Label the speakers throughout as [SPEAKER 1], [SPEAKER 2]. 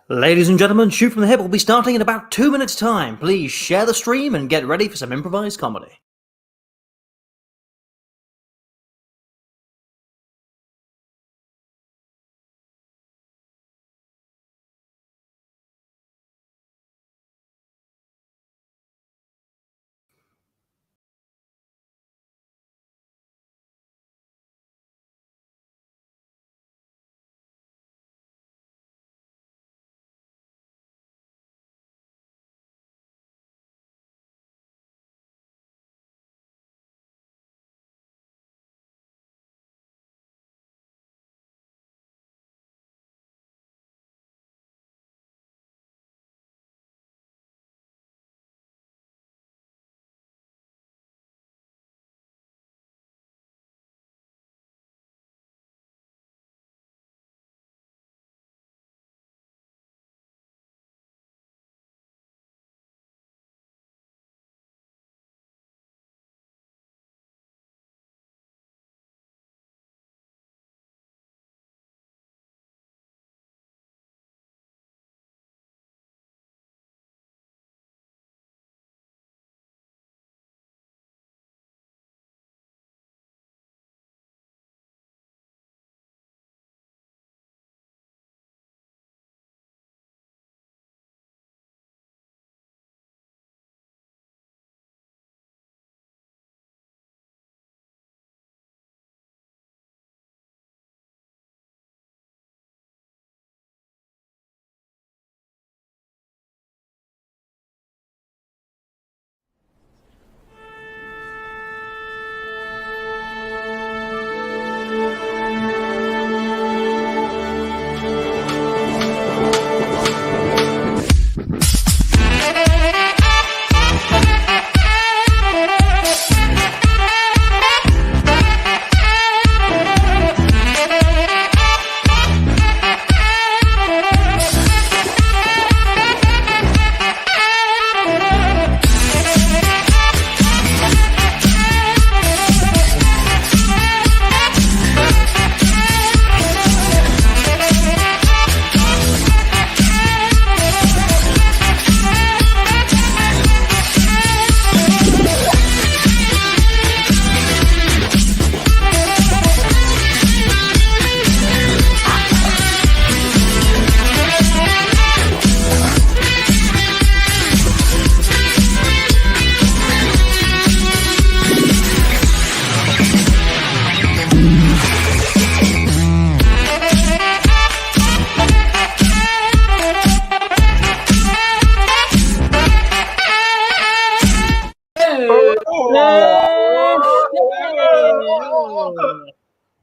[SPEAKER 1] Ladies and gentlemen, Shoot from the Hip will be starting in about 2 minutes' time. Please share the stream and get ready for some improvised comedy.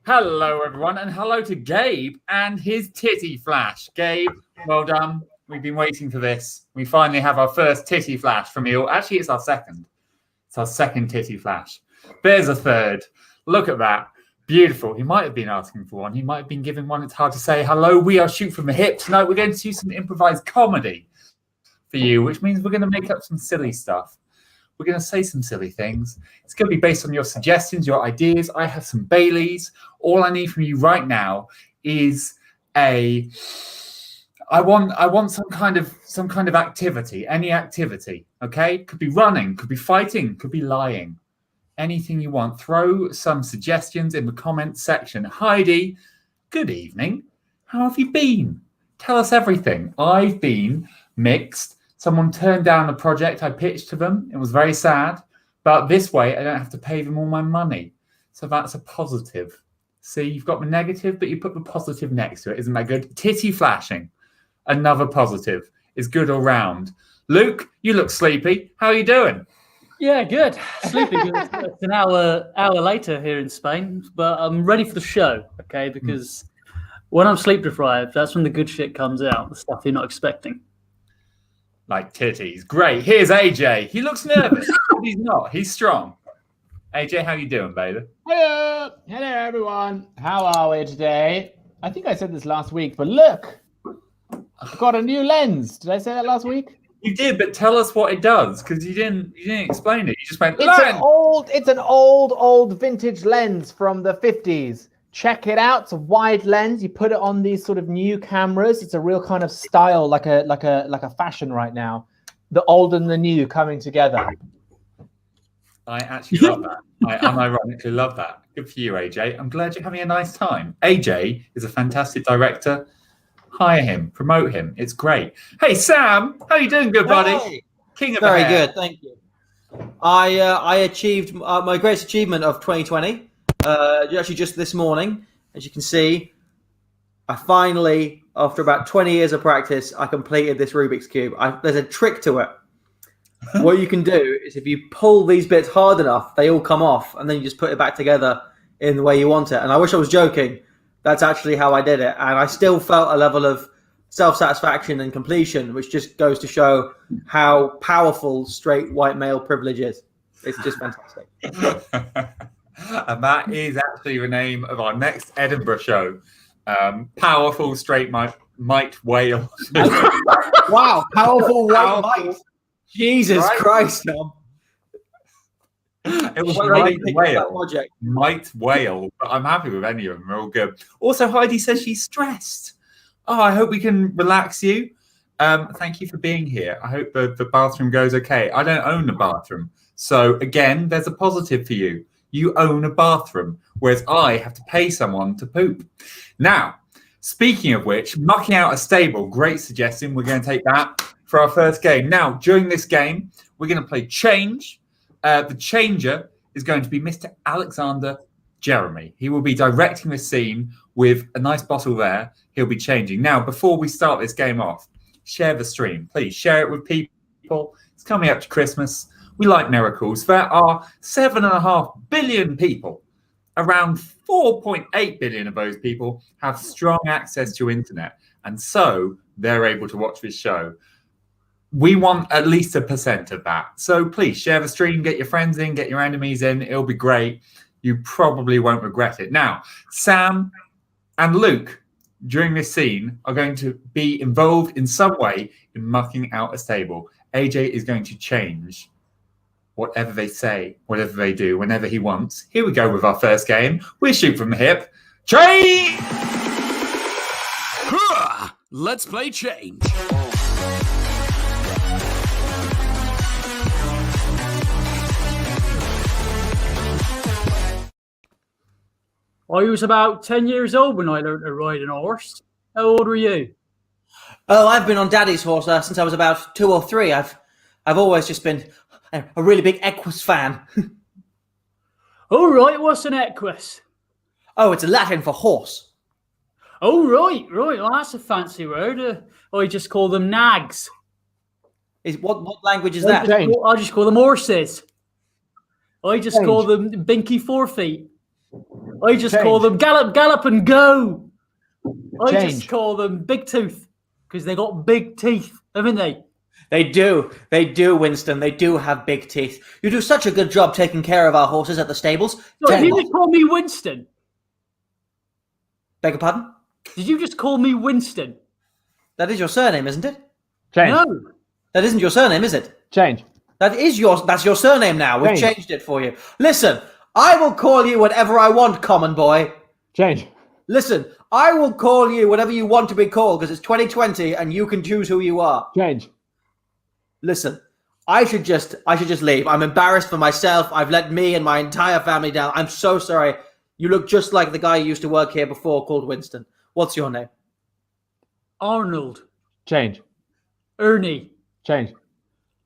[SPEAKER 2] Hello, everyone, and hello to Gabe and his titty flash. Gabe, well done. We've been waiting for this. We finally have our first titty flash from you. Actually, it's our second. It's our second titty flash. There's a third. Look at that. Beautiful. He might have been asking for one. He might have been giving one. It's hard to say. Hello, we are Shoot from the Hip. Tonight, we're going to do some improvised comedy for you, which means we're going to make up some silly stuff. We're going to say some silly things. It's going to be based on your suggestions, your ideas. I have some Baileys. All I need from you right now is I want some kind of activity, any activity, okay? Could be running, could be fighting, could be lying. Anything you want. Throw some suggestions in the comments section. Heidi, good evening. How have you been? Tell us everything. I've been mixed. Someone turned down a project I pitched to them. It was very sad. But this way, I don't have to pay them all my money. So that's a positive. See, you've got the negative, but you put the positive next to it. Isn't that good? Titty flashing. Another positive. Is good all round. Luke, you look sleepy. How are you doing?
[SPEAKER 3] Yeah, good. Sleepy. It's an hour later here in Spain. But I'm ready for the show, okay? Because when I'm sleep deprived, that's when the good shit comes out. The stuff you're not expecting.
[SPEAKER 2] Like titties. Great. Here's AJ. He looks nervous. But he's not. He's strong. AJ, how you doing, baby?
[SPEAKER 4] Hello. Hello, everyone. How are we today? I think I said this last week, but look. I've got a new lens. Did I say that last week?
[SPEAKER 2] You did, but tell us what it does, because you didn't explain it. You just went,
[SPEAKER 4] It's an old vintage lens from the 50s. check it out. It's a wide lens. You put it on these sort of new cameras. It's a real kind of style, like a fashion right now. The old and the new coming together.
[SPEAKER 2] I actually love that. I unironically love that. Good for you, AJ. I'm glad you're having a nice time. AJ is a fantastic director. Hire him, promote him. It's great. Hey, Sam, how you doing, good buddy?
[SPEAKER 1] Hey.
[SPEAKER 2] King of
[SPEAKER 1] Very
[SPEAKER 2] the hair.
[SPEAKER 1] good, thank you. I achieved my greatest achievement of 2020. Actually, just this morning, as you can see, I finally, after about 20 years of practice, I completed this Rubik's Cube. There's a trick to it. What you can do is if you pull these bits hard enough, they all come off, and then you just put it back together in the way you want it. And I wish I was joking. That's actually how I did it. And I still felt a level of self-satisfaction and completion, which just goes to show how powerful straight white male privilege is. It's just fantastic.
[SPEAKER 2] And that is actually the name of our next Edinburgh show. Powerful straight might whale.
[SPEAKER 4] Wow, powerful white might.
[SPEAKER 1] Jesus Christ, Tom.
[SPEAKER 2] It was might whale, but I'm happy with any of them. They're all good. Also, Heidi says she's stressed. Oh, I hope we can relax you. Thank you for being here. I hope the bathroom goes okay. I don't own a bathroom. So again, there's a positive for you. You own a bathroom, whereas I have to pay someone to poop. Now, speaking of which, mucking out a stable, great suggestion. We're going to take that for our first game. Now, during this game, we're going to play Change. The changer is going to be Mr. Alexander Jeremy. He will be directing the scene with a nice bottle there. He'll be changing. Now, before we start this game off, share the stream. Please share it with people. It's coming up to Christmas. We like miracles. There are 7.5 billion people. Around 4.8 billion of those people have strong access to internet. And so they're able to watch this show. We want at least 1% of that. So please share the stream, get your friends in, get your enemies in. It'll be great. You probably won't regret it. Now, Sam and Luke, during this scene, are going to be involved in some way in mucking out a stable. AJ is going to change whatever they say, whatever they do, whenever he wants. Here we go with our first game. We shoot from the hip. Change!
[SPEAKER 5] Let's play Change.
[SPEAKER 3] I was about 10 years old when I learned to ride an horse. How old were you?
[SPEAKER 1] Oh, I've been on Daddy's horse since I was about 2 or 3. I've always just been a really big Equus fan.
[SPEAKER 3] Oh, right. What's an equus?
[SPEAKER 1] Oh, it's Latin for horse.
[SPEAKER 3] Oh, right. Well, that's a fancy word. I just call them nags.
[SPEAKER 1] What language is that?
[SPEAKER 3] I just call them horses. I just call them binky forefeet. I just call them gallop and go. I just call them big tooth because they got big teeth, haven't they?
[SPEAKER 1] They do, Winston. They do have big teeth. You do such a good job taking care of our horses at the stables.
[SPEAKER 3] Sorry, did you just call me Winston?
[SPEAKER 1] Beg your pardon?
[SPEAKER 3] Did you just call me Winston?
[SPEAKER 1] That is your surname, isn't it?
[SPEAKER 4] Change.
[SPEAKER 3] No.
[SPEAKER 1] That isn't your surname, is it?
[SPEAKER 4] Change.
[SPEAKER 1] That's your surname now. We've changed it for you. Listen, I will call you whatever I want, common boy.
[SPEAKER 4] Change.
[SPEAKER 1] Listen, I will call you whatever you want to be called because it's 2020 and you can choose who you are.
[SPEAKER 4] Change.
[SPEAKER 1] Listen, I should just leave. I'm embarrassed for myself. I've let me and my entire family down. I'm so sorry. You look just like the guy who used to work here before called Winston. What's your name?
[SPEAKER 3] Arnold.
[SPEAKER 4] Change.
[SPEAKER 3] Ernie.
[SPEAKER 4] Change.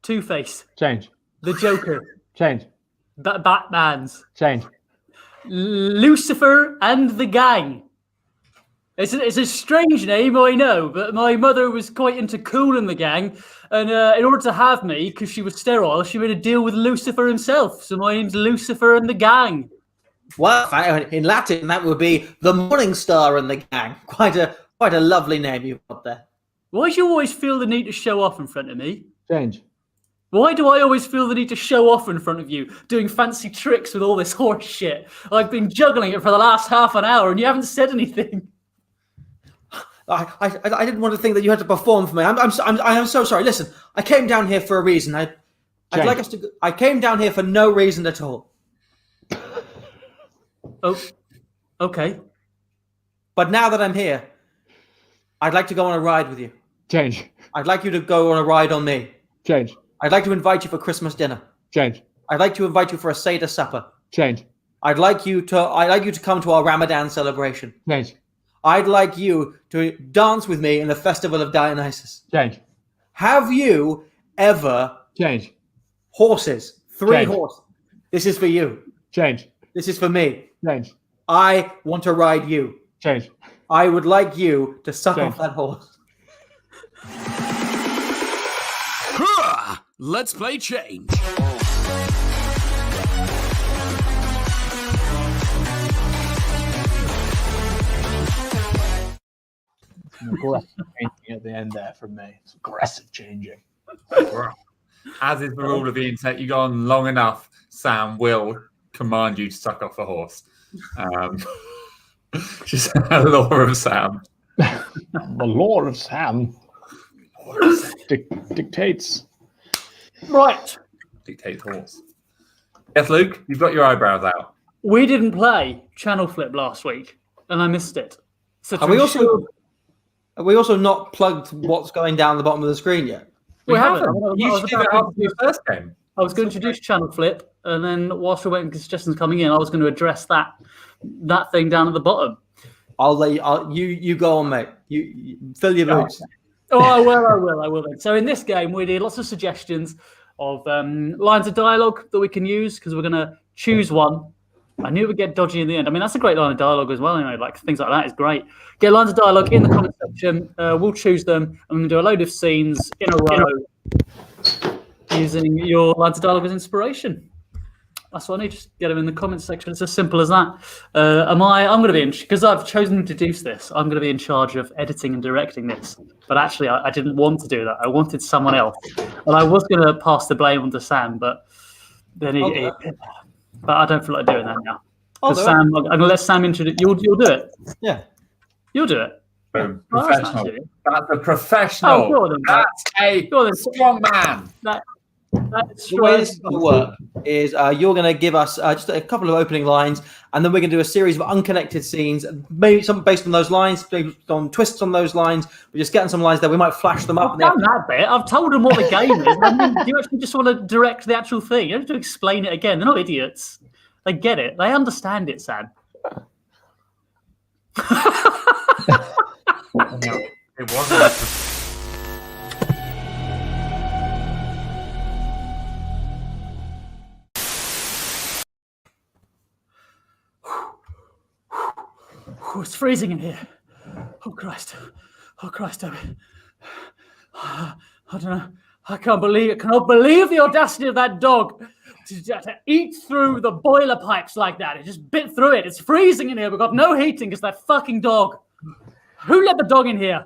[SPEAKER 3] Two-Face.
[SPEAKER 4] Change.
[SPEAKER 3] The Joker.
[SPEAKER 4] Change.
[SPEAKER 3] Batman's.
[SPEAKER 4] Change.
[SPEAKER 3] Lucifer and the Gang. It's a strange name, I know, but my mother was quite into Cool and the Gang, and in order to have me, because she was sterile, she made a deal with Lucifer himself. So my name's Lucifer and the Gang.
[SPEAKER 1] Well, in Latin, that would be the Morning Star and the Gang. Quite a lovely name you've got there.
[SPEAKER 3] Why do you always feel the need to show off in front of me?
[SPEAKER 4] Change.
[SPEAKER 3] Why do I always feel the need to show off in front of you, doing fancy tricks with all this horse shit? I've been juggling it for the last half an hour and you haven't said anything.
[SPEAKER 1] I didn't want to think that you had to perform for me. I am so sorry. Listen, I came down here for a reason. I came down here for no reason at all.
[SPEAKER 3] Oh, okay.
[SPEAKER 1] But now that I'm here, I'd like to go on a ride with you.
[SPEAKER 4] Change.
[SPEAKER 1] I'd like you to go on a ride on me.
[SPEAKER 4] Change.
[SPEAKER 1] I'd like to invite you for Christmas dinner.
[SPEAKER 4] Change.
[SPEAKER 1] I'd like to invite you for a Seder supper.
[SPEAKER 4] Change.
[SPEAKER 1] I'd like you to come to our Ramadan celebration.
[SPEAKER 4] Change.
[SPEAKER 1] I'd like you to dance with me in the festival of Dionysus.
[SPEAKER 4] Change.
[SPEAKER 1] Have you ever
[SPEAKER 4] Change.
[SPEAKER 1] horses? 3
[SPEAKER 4] Change.
[SPEAKER 1] horses. This is for you.
[SPEAKER 4] Change.
[SPEAKER 1] This is for me.
[SPEAKER 4] Change.
[SPEAKER 1] I want to ride you.
[SPEAKER 4] Change.
[SPEAKER 1] I would like you to suck
[SPEAKER 4] Change.
[SPEAKER 1] off that horse.
[SPEAKER 5] Hurrah! Let's play change.
[SPEAKER 4] Aggressive changing at the end there from me. It's aggressive changing.
[SPEAKER 2] As is the rule of the internet, you go on long enough, Sam will command you to suck off a horse. Just a law of Sam.
[SPEAKER 4] The law of Sam dictates.
[SPEAKER 3] Right.
[SPEAKER 2] Dictates horse. Yes, Luke, you've got your eyebrows out.
[SPEAKER 3] We didn't play Channel Flip last week, and I missed it. So
[SPEAKER 1] Have we also not plugged what's going down the bottom of the screen yet?
[SPEAKER 3] We haven't.
[SPEAKER 2] You should do that after your first game.
[SPEAKER 3] I was going to introduce Channel Flip, and then whilst we're waiting for suggestions coming in, I was going to address that thing down at the bottom.
[SPEAKER 1] I'll let you. You go on, mate. You fill your boots.
[SPEAKER 3] Oh, I will then. So in this game, we did lots of suggestions of lines of dialogue that we can use because we're going to choose one. I knew it would get dodgy in the end. I mean, that's a great line of dialogue as well. You know, like things like that is great. Get lines of dialogue in the comment section. We'll choose them, and we're going to do a load of scenes in a row using your lines of dialogue as inspiration. That's what I need. Just get them in the comment section. It's as simple as that. I'm going to be because I've chosen to introduce this. I'm going to be in charge of editing and directing this. But actually, I didn't want to do that. I wanted someone else, and I was going to pass the blame on to Sam, but then but I don't feel like doing that now. Sam, I'm going to let Sam introduce. You'll do it.
[SPEAKER 1] Yeah,
[SPEAKER 3] you'll do it.
[SPEAKER 2] Boom.
[SPEAKER 3] Oh,
[SPEAKER 2] Professional. That's a professional.
[SPEAKER 3] Oh, go on then,
[SPEAKER 2] That's a strong man.
[SPEAKER 3] That's
[SPEAKER 1] the way this is going to work is you're going to give us just a couple of opening lines, and then we're going to do a series of unconnected scenes, maybe some based on those lines, maybe on twists on those lines. We're just getting some lines there. We might flash them up.
[SPEAKER 3] I've done that bit. I've told them what the game is. I mean, do you actually just want to direct the actual thing? You don't have to explain it again. They're not idiots. They get it. They understand it, Sam.
[SPEAKER 2] It wasn't.
[SPEAKER 3] Oh, it's freezing in here. Oh, Christ, Toby. I don't know. I cannot believe the audacity of that dog to eat through the boiler pipes like that. It just bit through it. It's freezing in here. We've got no heating. It's that fucking dog. Who let the dog in here?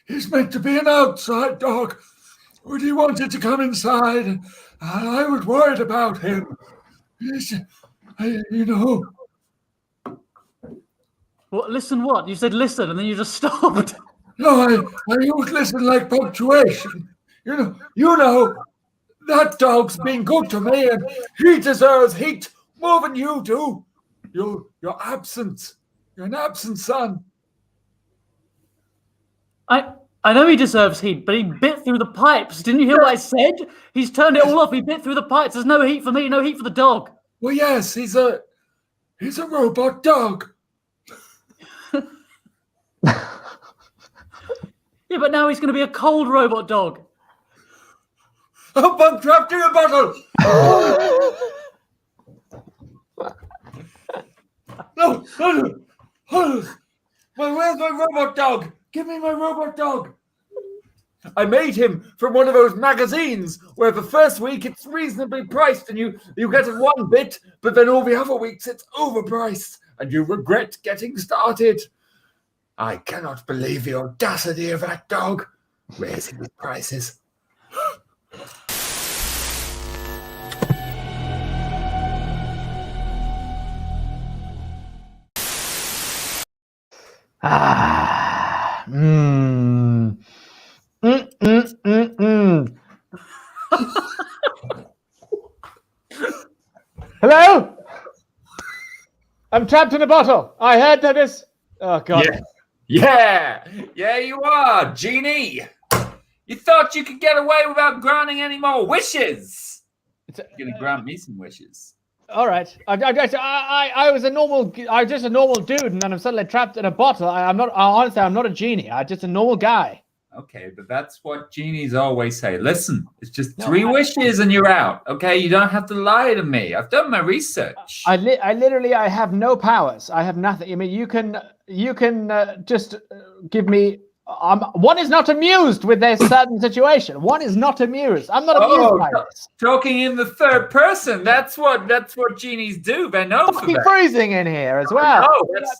[SPEAKER 6] He's meant to be an outside dog, but he wanted to come inside, and I was worried about him.
[SPEAKER 3] What? Listen what? You said listen, and then you just stopped.
[SPEAKER 6] No, I use listen like punctuation. You know, that dog's been good to me, and he deserves heat more than you do. You're absent. You're an absent son.
[SPEAKER 3] I know he deserves heat, but he bit through the pipes. Didn't you hear what I said? He's turned it all off. He bit through the pipes. There's no heat for me, no heat for the dog.
[SPEAKER 6] Well, yes, he's a robot dog.
[SPEAKER 3] Yeah, but now he's going to be a cold robot dog.
[SPEAKER 6] Oh, I'm trapped in a bottle. No. Where's my robot dog? Give me my robot dog. I made him from one of those magazines where the first week it's reasonably priced and you get it one bit, but then all the other weeks it's overpriced and you regret getting started. I cannot believe the audacity of that dog raising his prices.
[SPEAKER 4] Hello? I'm trapped in a bottle. I heard that this. Oh God.
[SPEAKER 2] Yeah, you are, Genie. You thought you could get away without granting any more wishes. You're gonna grant me some wishes.
[SPEAKER 4] All right. I was a normal. I was just a normal dude, and then I'm suddenly trapped in a bottle. I'm not. Honestly, I'm not a genie. I'm just a normal guy.
[SPEAKER 2] Okay, but that's what genies always say. Listen, it's just 3 wishes and you're out. Okay, you don't have to lie to me. I've done my research.
[SPEAKER 4] I literally have no powers. I have nothing. I mean, you can just give me. One is not amused with their certain situation. One is not amused. I'm not amused by this.
[SPEAKER 2] Talking in the third person. That's what genies do. They're known for
[SPEAKER 4] Fucking
[SPEAKER 2] that.
[SPEAKER 4] freezing in here as well.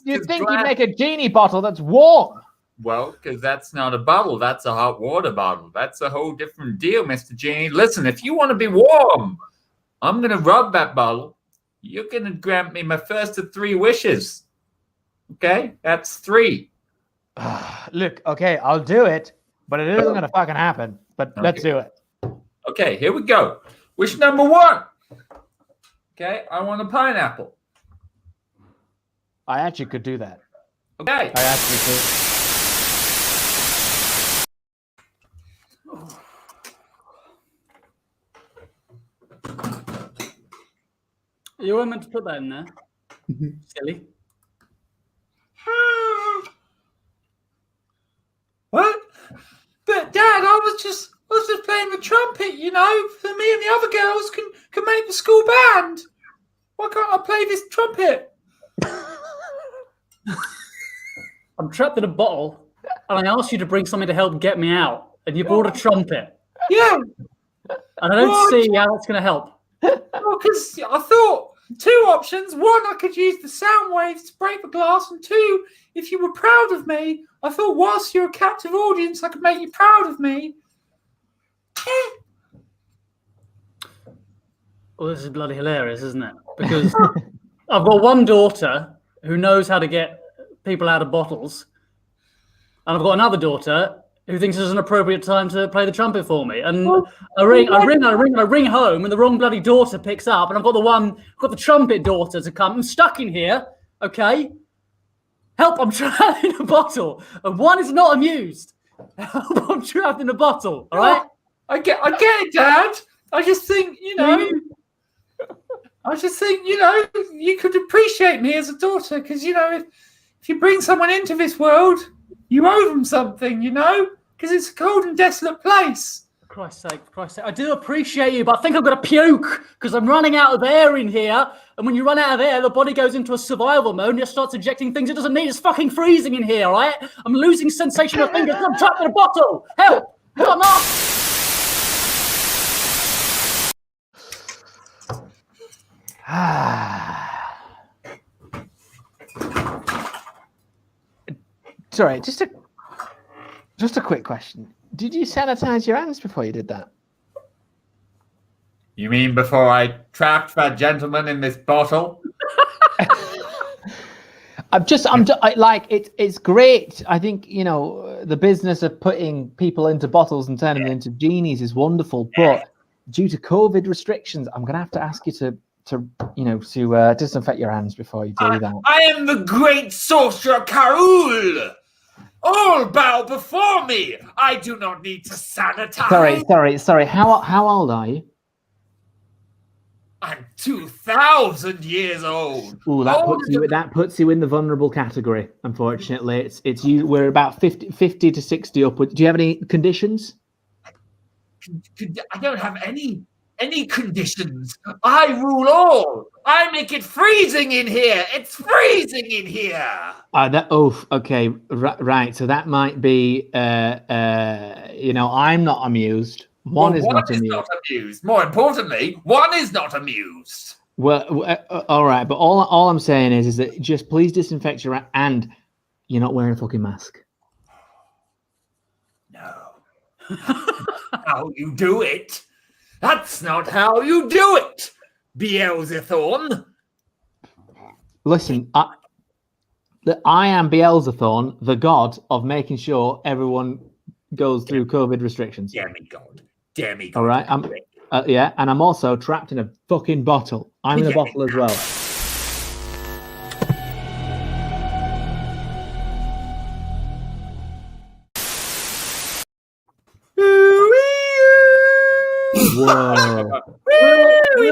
[SPEAKER 4] You
[SPEAKER 2] just
[SPEAKER 4] think you'd make a genie bottle that's warm?
[SPEAKER 2] Well, because that's not a bottle. That's a hot water bottle. That's a whole different deal, Mr. Genie. Listen, if you want to be warm, I'm going to rub that bottle. You're going to grant me my first of 3 wishes. Okay? That's 3.
[SPEAKER 4] Look, okay, I'll do it, but it isn't going to fucking happen. But let's do it.
[SPEAKER 2] Okay, here we go. Wish number 1. Okay, I want a pineapple.
[SPEAKER 4] I actually could do that.
[SPEAKER 2] Okay.
[SPEAKER 4] I actually could.
[SPEAKER 3] You weren't meant to put that in there. Silly.
[SPEAKER 2] What? But Dad, I was just playing the trumpet, you know, so me and the other girls can make the school band. Why can't I play this trumpet?
[SPEAKER 3] I'm trapped in a bottle, and I asked you to bring something to help get me out, and you brought a trumpet.
[SPEAKER 2] Yeah.
[SPEAKER 3] And I don't see how that's going to help.
[SPEAKER 2] Well, because I thought 2 options. 1, I could use the sound waves to break the glass, and 2, if you were proud of me, I thought whilst you're a captive audience, I could make you proud of me.
[SPEAKER 3] Well, this is bloody hilarious, isn't it? Because I've got one daughter who knows how to get people out of bottles, and I've got another daughter who thinks it's an appropriate time to play the trumpet for me. And I ring home, and the wrong bloody daughter picks up, and I've got the trumpet daughter to come. I'm stuck in here, okay? Help, I'm trapped in a bottle. And 1 is not amused. Help, I'm trapped in a bottle, all right?
[SPEAKER 2] I get it, Dad. I just think, you could appreciate me as a daughter, because, if you bring someone into this world, you owe them something, because it's a cold and desolate place.
[SPEAKER 3] For Christ's sake, I do appreciate you, but I think I'm going to puke because I'm running out of air in here. And when you run out of air, the body goes into a survival mode and just starts ejecting things it doesn't need. It's fucking freezing in here, all right? I'm losing sensation of fingers. I'm trapped in a bottle. Help! Come on!
[SPEAKER 4] Sorry, just a quick question. Did you sanitize your hands before you did that?
[SPEAKER 2] You mean before I trapped that gentleman in this bottle?
[SPEAKER 4] It's great. I think, the business of putting people into bottles and turning them into genies is wonderful. But due to COVID restrictions, I'm going to have to ask you to disinfect your hands before you do that.
[SPEAKER 6] I am the great sorcerer Karul. All bow before me. I do not need to sanitize.
[SPEAKER 4] Sorry. How old are you?
[SPEAKER 6] I'm 2,000 years old.
[SPEAKER 4] Ooh, that puts you in the vulnerable category. Unfortunately, it's you. We're about 50 to 60 upwards. Do you have any conditions?
[SPEAKER 6] I don't have any conditions. I rule all. I make it freezing in here. It's freezing in here.
[SPEAKER 4] Okay, right. So that might be. I'm not amused. One is not amused.
[SPEAKER 6] More importantly, 1 is not amused.
[SPEAKER 4] Well, all right. But all I'm saying is that just please disinfect your hands, and you're not wearing a fucking mask.
[SPEAKER 6] No. How you do it? That's not how you do it, Beelzethorn.
[SPEAKER 4] Listen, I am Beelzethorn, the god of making sure everyone goes through COVID restrictions.
[SPEAKER 6] Demigod.
[SPEAKER 4] All right, and I'm also trapped in a fucking bottle. I'm in a bottle as well. Whoa.
[SPEAKER 3] We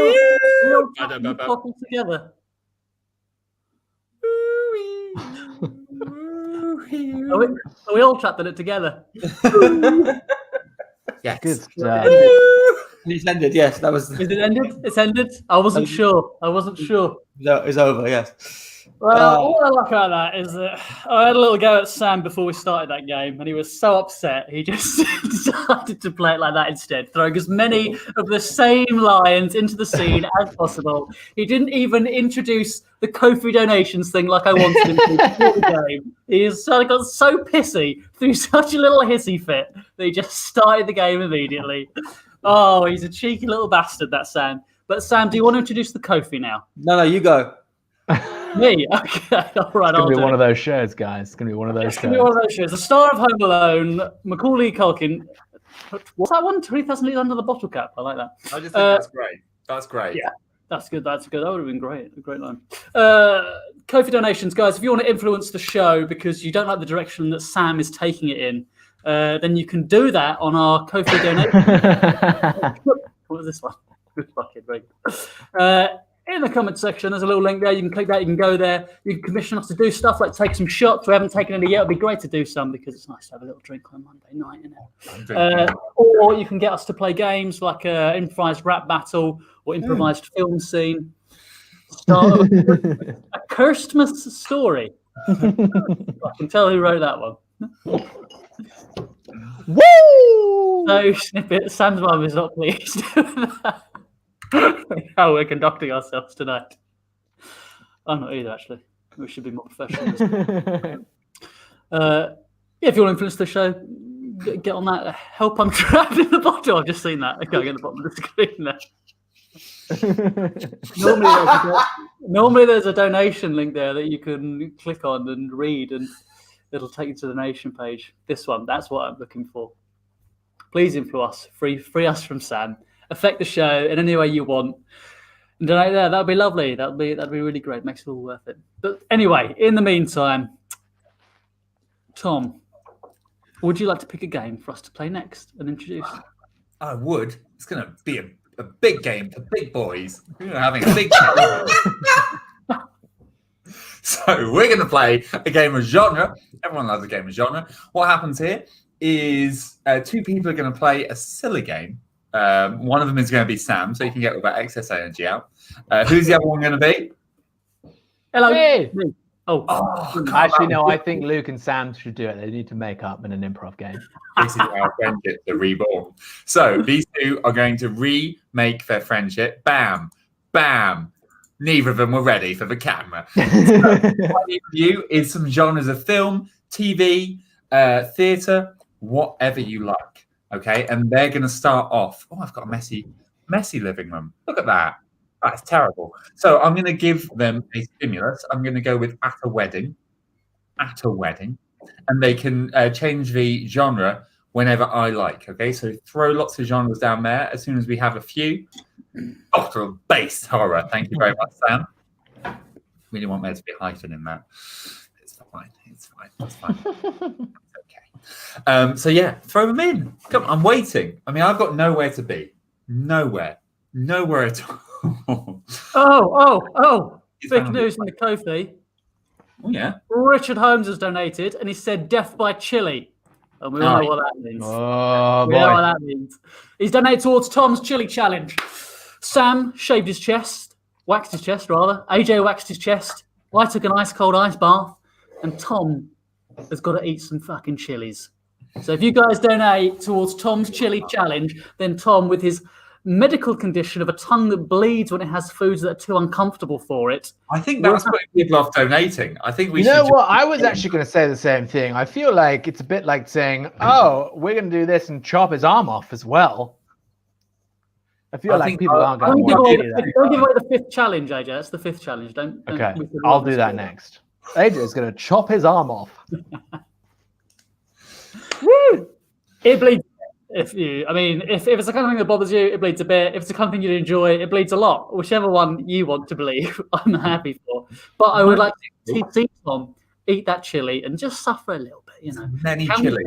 [SPEAKER 3] all clap in the bottle together. Are we all trapped in it together?
[SPEAKER 2] Yes.
[SPEAKER 4] Good stuff.
[SPEAKER 1] It's ended. Yes, that was.
[SPEAKER 3] Is it ended? It's ended. I wasn't sure.
[SPEAKER 1] It's over. Yes.
[SPEAKER 3] Well, all I like about that is that I had a little go at Sam before we started that game, and he was so upset. He just decided to play it like that instead, throwing as many of the same lines into the scene as possible. He didn't even introduce the Ko-fi donations thing like I wanted him to before the game. He got so pissy, threw such a little hissy fit, that he just started the game immediately. Oh, he's a cheeky little bastard, that Sam. But Sam, do you want to introduce the Ko-fi now?
[SPEAKER 1] No, you go.
[SPEAKER 3] Me? Okay, all right.
[SPEAKER 4] It's going to be one of those shows, guys. It's going to be one of those shows.
[SPEAKER 3] The star of Home Alone, Macaulay Culkin. What's that one? 3,000 Leagues Under the Bottle Cap. I like that.
[SPEAKER 2] I just think that's great. That's great.
[SPEAKER 3] Yeah, that's good. That would have been great. A great line. Ko-fi donations, guys. If you want to influence the show because you don't like the direction that Sam is taking it in, then you can do that on our Ko-fi donation. What was this one? Fucking great. In the comment section, there's a little link there. You can click that. You can go there. You can commission us to do stuff like take some shots. We haven't taken any yet. It'd be great to do some because it's nice to have a little drink on Monday night, isn't it? Or you can get us to play games like improvised rap battle or improvised film scene. Start a Chirstmas story. I can tell who wrote that one.
[SPEAKER 4] Woo!
[SPEAKER 3] No snippet. Sam's mum is not pleased with that. How we're conducting ourselves tonight. I'm not either, actually. We should be more professional. If you want to influence the show, get on that. Help, I'm trapped in the bottle. I've just seen that. Okay, I'll get the bottom of the screen there. Normally there's a donation link there that you can click on and read, and it'll take you to the donation page. This one, that's what I'm looking for. Please influence us. Free us from Sam. Affect the show in any way you want. And donate there. That'd be lovely. That'd be really great. Makes it all worth it. But anyway, in the meantime, Tom, would you like to pick a game for us to play next and introduce?
[SPEAKER 2] I would. It's going to be a big game for big boys. We're having a big challenge. So we're going to play a game of genre. Everyone loves a game of genre. What happens here is two people are going to play a silly game. One of them is going to be Sam, so you can get all that excess energy out. Who's the other one going to be?
[SPEAKER 3] Hello.
[SPEAKER 4] Hey.
[SPEAKER 3] Oh,
[SPEAKER 4] Actually, no, I think Luke and Sam should do it. They need to make up in an improv game.
[SPEAKER 2] This is our friendship, the reborn. So these two are going to remake their friendship. Bam, bam. Neither of them were ready for the camera. So what I need from you is some genres of film, TV, theatre, whatever you like. Okay, and they're going to start off. Oh, I've got a messy living room. Look at that. That's terrible. So I'm going to give them a stimulus. I'm going to go with at a wedding, and they can change the genre whenever I like. Okay, so throw lots of genres down there. As soon as we have a few, based horror. Thank you very much, Sam. Really want there to be a hyphen in that. It's fine. That's fine. So yeah, throw them in. Come on, I'm waiting. I mean, I've got nowhere to be. Nowhere at all.
[SPEAKER 3] Oh! Big news in the Ko-fi.
[SPEAKER 2] Oh yeah.
[SPEAKER 3] Richard Holmes has donated, and he said "death by chili," and we all know what that means.
[SPEAKER 4] Oh,
[SPEAKER 3] we know what that means. He's donated towards Tom's chili challenge. Sam shaved his chest, waxed his chest rather. AJ waxed his chest. I took an ice cold ice bath, and Tom has got to eat some fucking chilies. So if you guys donate towards Tom's chili challenge, then Tom, with his medical condition of a tongue that bleeds when it has foods that are too uncomfortable for it.
[SPEAKER 2] I think that's putting people off donating. I think we should.
[SPEAKER 4] You know what? I was actually going to say the same thing. I feel like it's a bit like saying, "Oh, we're going to do this and chop his arm off as well." I feel like people aren't going to want to do that.
[SPEAKER 3] Don't give away the fifth challenge, AJ. That's the fifth challenge. Don't
[SPEAKER 4] okay, I'll do that next. AJ is going to chop his arm off.
[SPEAKER 3] Woo! It bleeds. If it's the kind of thing that bothers you, it bleeds a bit. If it's the kind of thing you enjoy, it bleeds a lot. Whichever one you want to believe, I'm happy for. But I would like to see Tom eat that chili and just suffer a little bit.
[SPEAKER 2] Many chilies.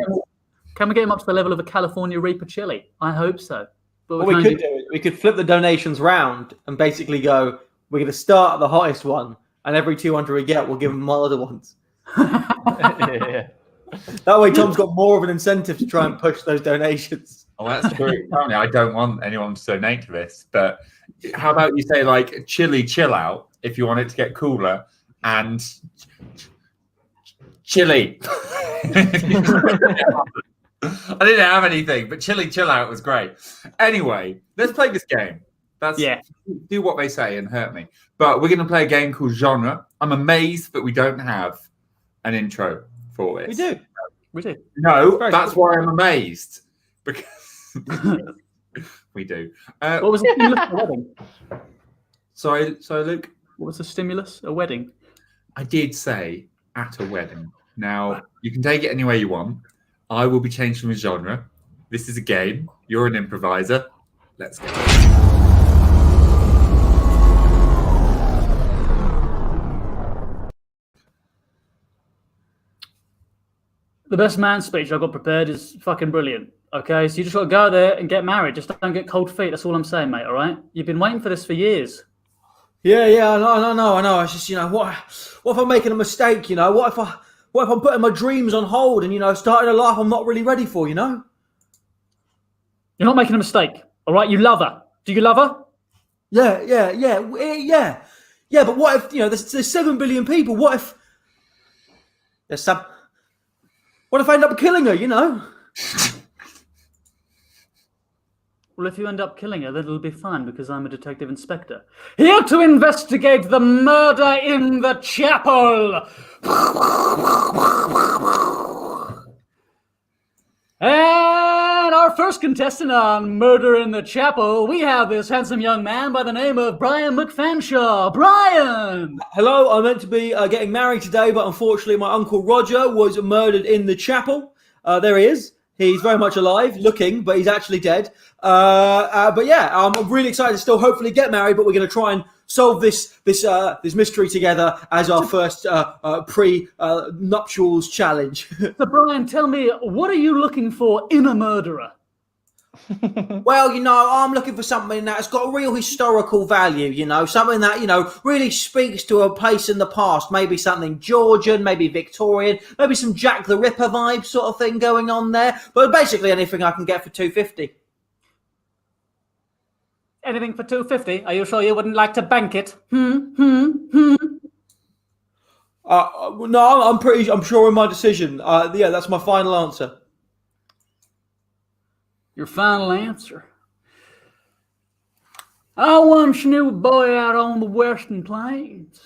[SPEAKER 3] Can we get him up to the level of a California Reaper chili? I hope so. But
[SPEAKER 1] What we could do is we could flip the donations round and basically go, we're going to start at the highest one, and every 200 we get, we'll give them milder ones.
[SPEAKER 4] Yeah.
[SPEAKER 1] That way, Tom's got more of an incentive to try and push those donations.
[SPEAKER 2] Oh, that's true. Apparently, I don't want anyone to donate to this. But how about you say like chilly chill out if you want it to get cooler and chilly. I didn't have anything, but chilly chill out was great. Anyway, let's play this game. Do what they say and hurt me. But we're going to play a game called Genre. I'm amazed that we don't have an intro for this.
[SPEAKER 1] We do.
[SPEAKER 2] No, that's why I'm amazed. Because we do.
[SPEAKER 3] What was the stimulus? A wedding.
[SPEAKER 2] Sorry, Luke.
[SPEAKER 3] What was the stimulus? A wedding.
[SPEAKER 2] I did say at a wedding. Now, you can take it any way you want. I will be changing the genre. This is a game. You're an improviser. Let's go.
[SPEAKER 3] The best man speech I got prepared is fucking brilliant. Okay, so you just got to go out there and get married. Just don't get cold feet. That's all I'm saying, mate. All right? You've been waiting for this for years.
[SPEAKER 1] Yeah, I know. It's just, what if I'm making a mistake? What if I'm putting my dreams on hold and starting a life I'm not really ready for?
[SPEAKER 3] You're not making a mistake. All right, you love her. Do you love her?
[SPEAKER 1] Yeah. But what if there's 7 billion people? What if What if I end up killing her?
[SPEAKER 3] Well, if you end up killing her, then it'll be fine because I'm a detective inspector. Here to investigate the murder in the chapel! And our first contestant on Murder in the Chapel, we have this handsome young man by the name of Brian McFanshaw. Brian!
[SPEAKER 1] Hello, I'm meant to be getting married today, but unfortunately my Uncle Roger was murdered in the chapel. There he is. He's very much alive, looking, but he's actually dead. But yeah, I'm really excited to still hopefully get married, but we're going to try and solve this mystery together as our first pre-nuptials challenge.
[SPEAKER 3] So Brian, tell me, what are you looking for in a murderer?
[SPEAKER 1] Well, I'm looking for something that's got real historical value, something that, really speaks to a place in the past. Maybe something Georgian, maybe Victorian, maybe some Jack the Ripper vibe sort of thing going on there. But basically anything I can get for $250.
[SPEAKER 3] Anything for $250? Are you sure you wouldn't like to bank it?
[SPEAKER 1] No, I'm sure in my decision. Yeah, that's my final answer.
[SPEAKER 3] Your final answer? I once knew a boy out on the Western Plains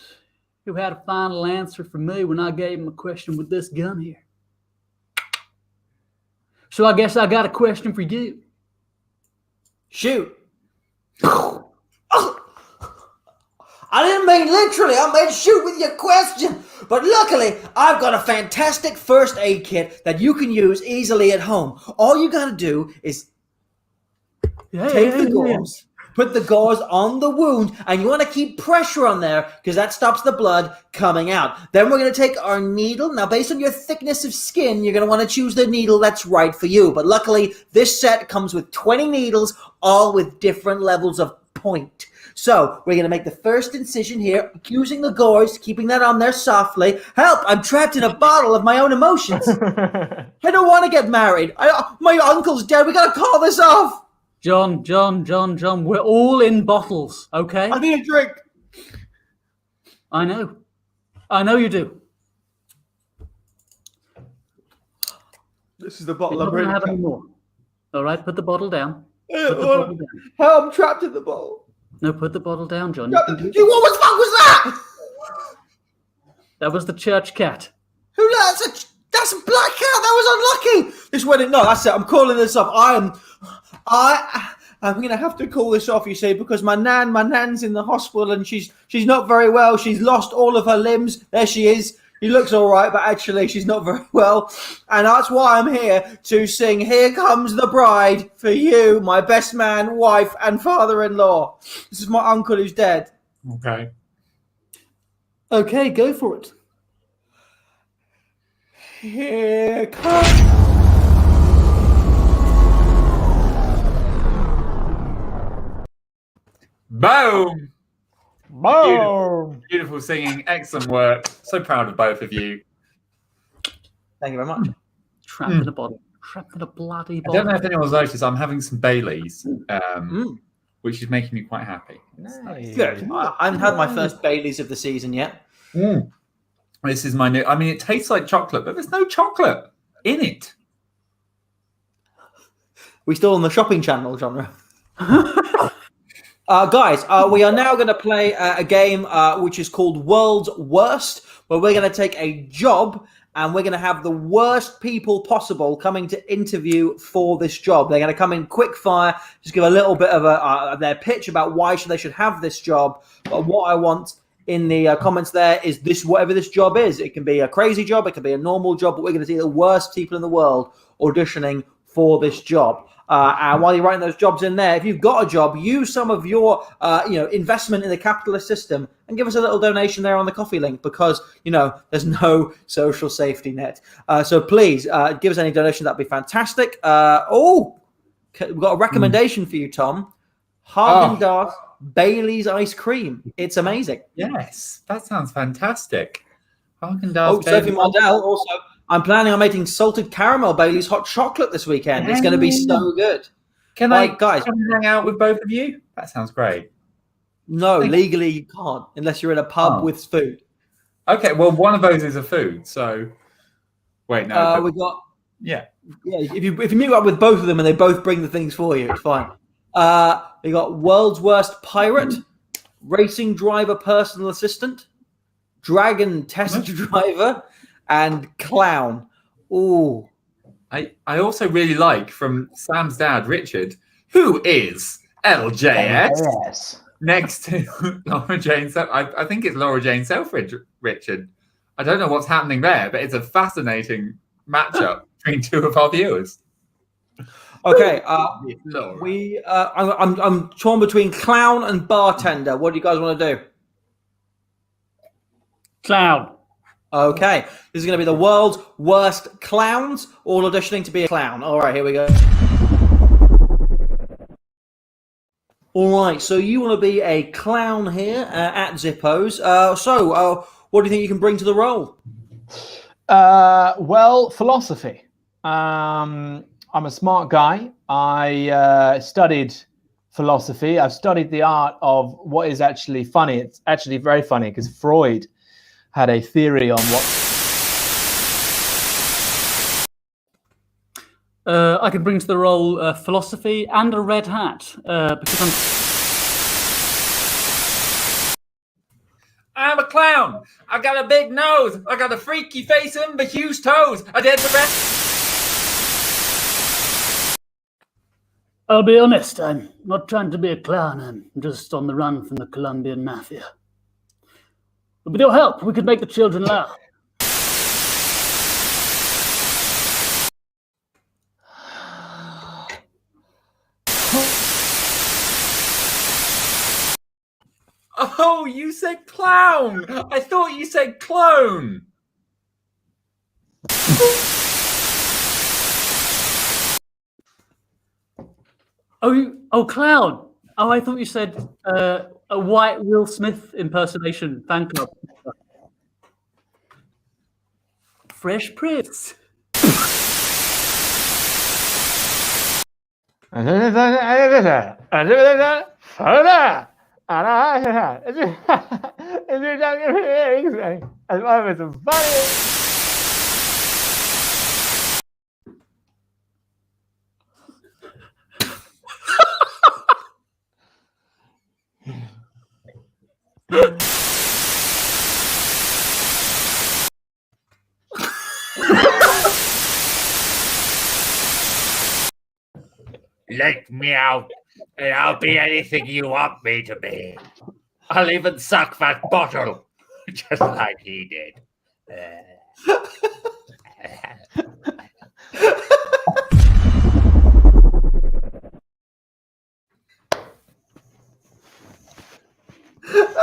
[SPEAKER 3] who had a final answer for me when I gave him a question with this gun here. So I guess I got a question for you.
[SPEAKER 1] Shoot. I didn't mean literally, I meant shoot with your question. But luckily, I've got a fantastic first aid kit that you can use easily at home. All you gotta do is take the gauze, put the gauze on the wound, and you want to keep pressure on there because that stops the blood coming out. Then we're going to take our needle. Now, based on your thickness of skin, you're going to want to choose the needle that's right for you. But luckily, this set comes with 20 needles, all with different levels of point. So we're going to make the first incision here using the gauze, keeping that on there softly. Help! I'm trapped in a bottle of my own emotions. I don't want to get married. My uncle's dead. We got to call this off.
[SPEAKER 3] John, we're all in bottles, okay?
[SPEAKER 1] I need a drink.
[SPEAKER 3] I know you do.
[SPEAKER 1] This is the bottle
[SPEAKER 3] You're
[SPEAKER 1] I'm
[SPEAKER 3] not gonna
[SPEAKER 1] ready.
[SPEAKER 3] have any more. All right, put the bottle down.
[SPEAKER 1] How I'm trapped in the bottle.
[SPEAKER 3] No, put the bottle down, John.
[SPEAKER 1] What the fuck was that?
[SPEAKER 3] That was the church cat.
[SPEAKER 1] That's a black cat. That was unlucky. This wedding. No, that's it. I'm calling this off. I'm going to have to call this off, you see, because my nan's in the hospital and she's not very well. She's lost all of her limbs. There she is. She looks all right, but actually she's not very well. And that's why I'm here to sing Here Comes the Bride for you, my best man, wife, and father-in-law. This is my uncle who's dead.
[SPEAKER 2] Okay.
[SPEAKER 3] Okay, go for it.
[SPEAKER 1] Here comes...
[SPEAKER 2] Boom!
[SPEAKER 4] Boom!
[SPEAKER 2] Beautiful singing, excellent work. So proud of both of you.
[SPEAKER 1] Thank you very much.
[SPEAKER 3] Trapped in a bottle. Trapped in a bloody
[SPEAKER 2] I
[SPEAKER 3] bottle.
[SPEAKER 2] don't know if anyone's noticed, I'm having some Baileys, which is making me quite happy.
[SPEAKER 4] Nice.
[SPEAKER 1] Good. I haven't had my first Baileys of the season yet.
[SPEAKER 2] This is my new. I mean, it tastes like chocolate, but there's no chocolate in it.
[SPEAKER 1] We still on the shopping channel genre. Guys, we are now going to play a game which is called World's Worst, where we're going to take a job and we're going to have the worst people possible coming to interview for this job. They're going to come in quick fire, just give a little bit of their pitch about why they should have this job. But what I want in the comments there is this, whatever this job is. It can be a crazy job, it can be a normal job, but we're going to see the worst people in the world auditioning for this job. And while you're writing those jobs in there, if you've got a job, use some of your investment in the capitalist system and give us a little donation there on the coffee link, because there's no social safety net. So please give us any donation. That'd be fantastic. We've got a recommendation for you, Tom. Haagen-Dazs Bailey's ice cream. It's amazing.
[SPEAKER 2] Yes, that sounds fantastic. Haagen-Dazs
[SPEAKER 1] Sophie Mardell also. I'm planning on making salted caramel Bailey's hot chocolate this weekend. It's going to be so good.
[SPEAKER 2] Can I
[SPEAKER 1] guys
[SPEAKER 2] come and hang out with both of you? That sounds great.
[SPEAKER 1] No, legally you can't unless you're in a pub with food.
[SPEAKER 2] Okay, well, one of those is a food. So wait, no.
[SPEAKER 1] We got
[SPEAKER 2] yeah.
[SPEAKER 1] If you meet up with both of them and they both bring the things for you, it's fine. We got world's worst pirate, racing driver personal assistant, dragon test driver, and clown. Ooh.
[SPEAKER 2] I also really like from Sam's dad, Richard, who is LJS,
[SPEAKER 4] Yes.
[SPEAKER 2] next to Laura Jane. I think it's Laura Jane Selfridge, Richard. I don't know what's happening there, but it's a fascinating matchup between two of our viewers.
[SPEAKER 1] Okay,
[SPEAKER 2] Laura.
[SPEAKER 1] I'm torn between clown and bartender. What do you guys want to do?
[SPEAKER 3] Clown.
[SPEAKER 1] Okay, this is going to be the world's worst clowns, all auditioning to be a clown. All right, here we go. All right, so you want to be a clown here at Zippos. What do you think you can bring to the role?
[SPEAKER 4] Well, philosophy. I'm a smart guy. I studied philosophy. I've studied the art of what is actually funny. It's actually very funny because Freud had a theory on what.
[SPEAKER 3] I can bring to the role philosophy and a red hat because
[SPEAKER 2] I'm a clown. I got a big nose. I got a freaky face and the huge toes. I did the rest.
[SPEAKER 3] I'll be honest, I'm not trying to be a clown. I'm just on the run from the Colombian mafia. But with your help, we could make the children laugh.
[SPEAKER 2] Oh, you said clown. I thought you said clone.
[SPEAKER 3] Oh, clown. Oh, I thought you said a white Will Smith impersonation fan club. Fresh Prince.
[SPEAKER 6] Let me out, and I'll be anything you want me to be. I'll even suck that bottle, just like he did.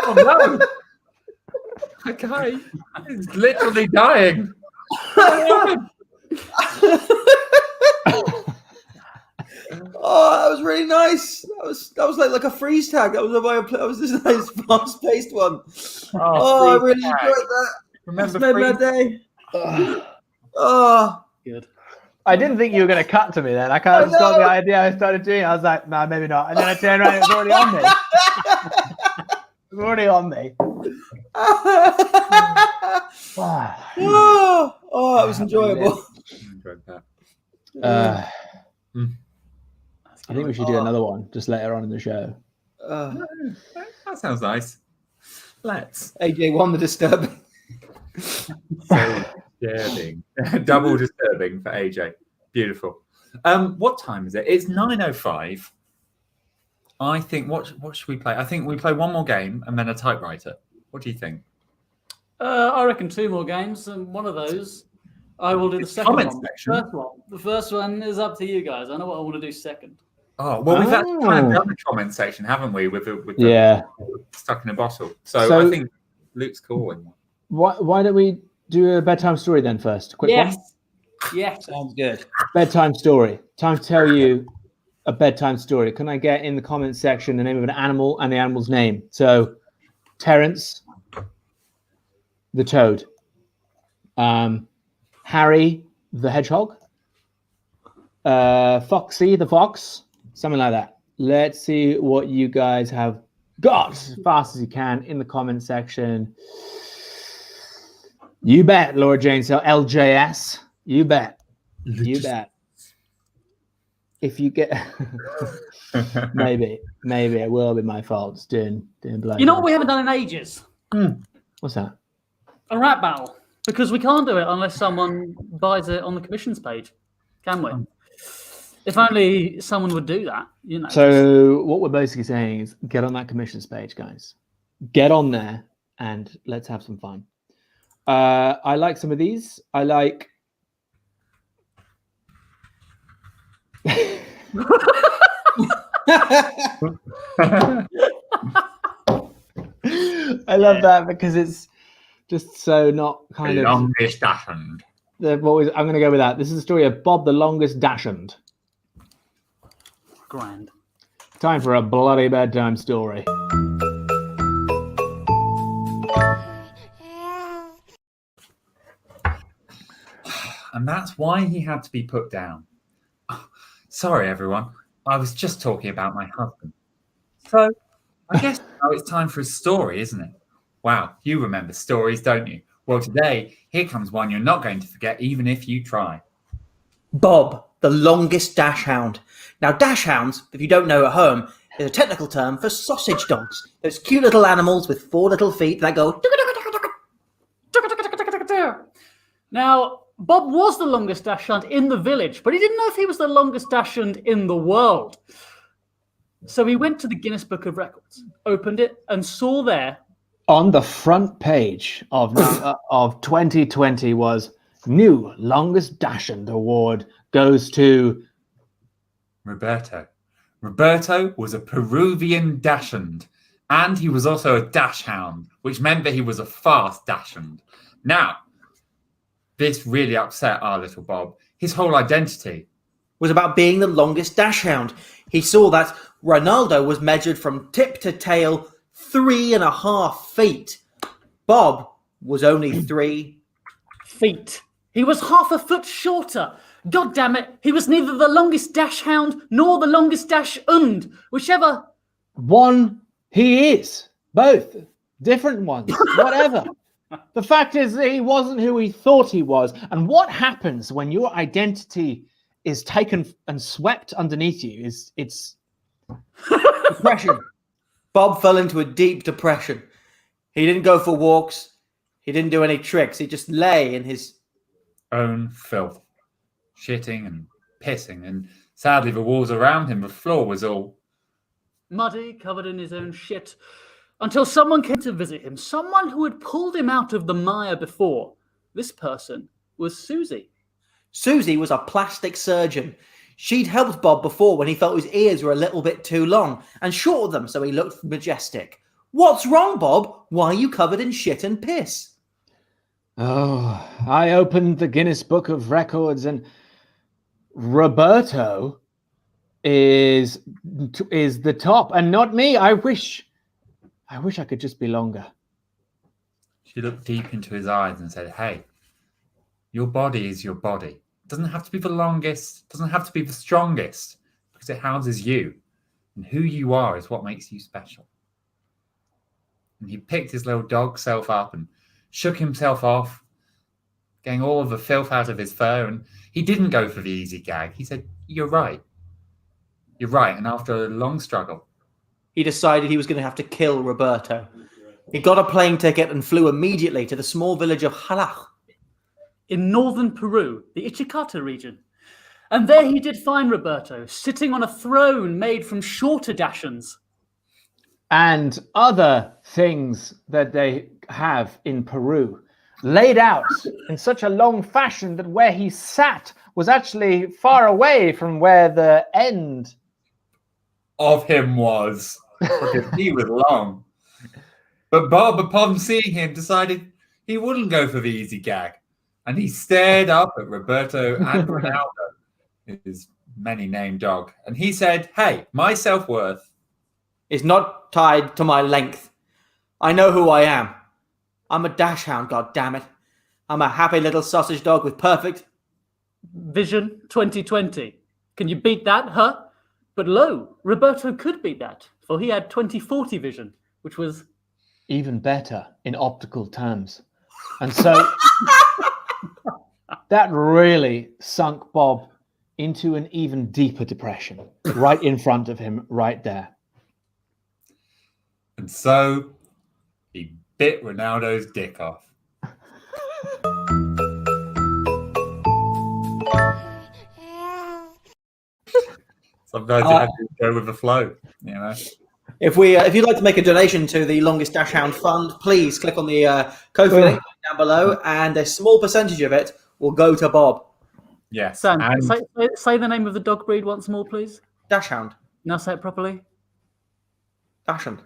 [SPEAKER 2] Oh no! The guy is literally dying.
[SPEAKER 1] Oh, that was really nice. That was like a freeze tag. That was this nice fast-paced one. Oh, I really enjoyed that.
[SPEAKER 2] Remember
[SPEAKER 1] That's made my day. Oh,
[SPEAKER 3] Good.
[SPEAKER 4] I didn't think you were going to cut to me then. I kind of just got the idea. I started doing it. I was like, nah, maybe not. And then I turned around, it was already on me. It was already on me.
[SPEAKER 1] Oh, it was enjoyable.
[SPEAKER 4] I think we should do another one just later on in the show.
[SPEAKER 2] That sounds nice. Let's.
[SPEAKER 1] AJ won the disturbing.
[SPEAKER 2] So disturbing. Double disturbing for AJ. Beautiful. What time is it? It's 9:05. I think what should we play? I think we play one more game and then a typewriter. What do you think?
[SPEAKER 3] I reckon 2 more games, and one of those I will do the second
[SPEAKER 2] comment
[SPEAKER 3] one.
[SPEAKER 2] section.
[SPEAKER 3] The first one is up to you guys. I know what I want to do second.
[SPEAKER 2] Oh well, we've actually kind of done the comment section, haven't we? With the stuck in a bottle. So I think Luke's calling.
[SPEAKER 4] Why don't we do a bedtime story then first? Quick one.
[SPEAKER 3] Yes.
[SPEAKER 1] Sounds good.
[SPEAKER 4] Bedtime story. Time to tell you a bedtime story. Can I get in the comments section the name of an animal and the animal's name? So, Terence, the toad. Harry, the hedgehog. Foxy, the fox. Something like that. Let's see what you guys have got as fast as you can in the comment section. You bet, Laura Jane. So LJS. You bet. You bet. If you get maybe it will be my fault. It's doing blood.
[SPEAKER 3] You know what we haven't done in ages?
[SPEAKER 4] What's that?
[SPEAKER 3] A rap battle. Because we can't do it unless someone buys it on the commissions page. Can we? If only someone would do that, you know.
[SPEAKER 4] So what we're basically saying is get on that commissions page, guys. Get on there and let's have some fun. I like some of these. I like I love that because it's just so not kind of
[SPEAKER 2] longest dashend.
[SPEAKER 4] I'm going to go with that. This is the story of Bob the Longest Dashend.
[SPEAKER 3] Grand.
[SPEAKER 4] Time for a bloody bedtime story.
[SPEAKER 2] And that's why he had to be put down. Sorry, everyone. I was just talking about my husband. So, I guess now it's time for a story, isn't it? Wow, you remember stories, don't you? Well, today, here comes one you're not going to forget, even if you try.
[SPEAKER 1] Bob, the longest dash hound. Now, dash hounds, if you don't know at home, is a technical term for sausage dogs. Those cute little animals with 4 little feet that go...
[SPEAKER 3] Now, Bob was the longest dachshund in the village, but he didn't know if he was the longest dachshund in the world. So he went to the Guinness Book of Records, opened it, and saw there...
[SPEAKER 4] On the front page of 2020 was new longest dachshund award goes to...
[SPEAKER 2] Roberto. Roberto was a Peruvian dachshund, and he was also a dash hound, which meant that he was a fast dachshund. Now, this really upset our little Bob. His whole identity
[SPEAKER 1] was about being the longest dash hound. He saw that Ronaldo was measured from tip to tail 3.5 feet. Bob was only 3
[SPEAKER 3] feet. He was half a foot shorter. God damn it, he was neither the longest dash hound nor the longest dash und, whichever
[SPEAKER 4] one he is. Both. Different ones. Whatever. The fact is that he wasn't who he thought he was. And what happens when your identity is taken and swept underneath you is it's
[SPEAKER 1] depression. Bob fell into a deep depression. He didn't go for walks. He didn't do any tricks. He just lay in his
[SPEAKER 2] own filth, shitting and pissing. And sadly, the walls around him, the floor was all
[SPEAKER 3] muddy, covered in his own shit. Until someone came to visit him, someone who had pulled him out of the mire before. This person was Susie.
[SPEAKER 1] Susie was a plastic surgeon. She'd helped Bob before when he felt his ears were a little bit too long and shortened them so he looked majestic. What's wrong, Bob? Why are you covered in shit and piss?
[SPEAKER 4] Oh, I opened the Guinness Book of Records and Roberto is the top, and not me. I wish I could just be longer.
[SPEAKER 2] She looked deep into his eyes and said, "Hey, your body is your body. It doesn't have to be the longest, it doesn't have to be the strongest, because it houses you. And who you are is what makes you special." And he picked his little dog self up and shook himself off, getting all of the filth out of his fur. And he didn't go for the easy gag. He said, "You're right. You're right." And after a long struggle,
[SPEAKER 1] he decided he was going to have to kill Roberto. He got a plane ticket and flew immediately to the small village of Jalaj.
[SPEAKER 3] In northern Peru, the Ichicata region. And there he did find Roberto, sitting on a throne made from shorter dachshunds.
[SPEAKER 4] And other things that they have in Peru, laid out in such a long fashion that where he sat was actually far away from where the end
[SPEAKER 2] of him was, because he was long. But Bob, upon seeing him, decided he wouldn't go for the easy gag. And he stared up at Roberto and Ronaldo, his many-named dog. And he said, "Hey, my self-worth
[SPEAKER 1] is not tied to my length. I know who I am. I'm a dachshund, God damn it. I'm a happy little sausage dog with perfect
[SPEAKER 3] vision 2020. Can you beat that, huh? But lo, Roberto could beat that, for he had 2040 vision, which was
[SPEAKER 4] even better in optical terms. And so that really sunk Bob into an even deeper depression, right in front of him, right there.
[SPEAKER 2] And so he bit Ronaldo's dick off. Sometimes you have to go with the flow, you know.
[SPEAKER 1] If you'd like to make a donation to the Longest Dachshund Fund, please click on the Ko-fi link down below, and a small percentage of it will go to Bob.
[SPEAKER 2] Yes.
[SPEAKER 3] Sam, say the name of the dog breed once more, please.
[SPEAKER 1] Dachshund.
[SPEAKER 3] Now say it properly.
[SPEAKER 1] Dachshund.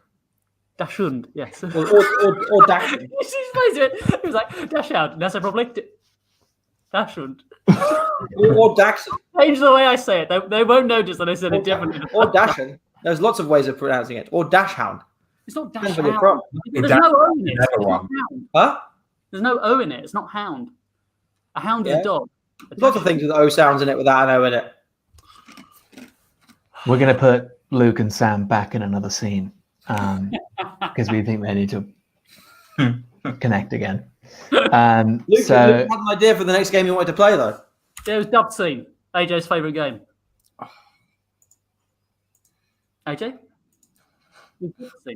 [SPEAKER 3] Dachshund, yes.
[SPEAKER 1] Or Dachshund.
[SPEAKER 3] He was like, Dachshund. Now say it properly. Dachshund.
[SPEAKER 1] or Dachshund.
[SPEAKER 3] Change the way I say it. They won't notice that I said it differently.
[SPEAKER 1] Or Dachshund. There's lots of ways of pronouncing it. Or Dachshund.
[SPEAKER 3] It's not
[SPEAKER 1] Depends where you're
[SPEAKER 3] Dachshund.
[SPEAKER 1] from.
[SPEAKER 3] There's no O in it. It's
[SPEAKER 2] One.
[SPEAKER 3] not hound.
[SPEAKER 1] Huh?
[SPEAKER 3] There's no O in it. It's not hound. A hound is a dog.
[SPEAKER 1] There's lots of things with O sounds in it without an O in it.
[SPEAKER 4] We're going to put Luke and Sam back in another scene because we think they need to connect again.
[SPEAKER 1] Luke, Luke had an idea for the next game you wanted to play, though.
[SPEAKER 3] Yeah, it was dubbed scene. AJ's favourite game. AJ?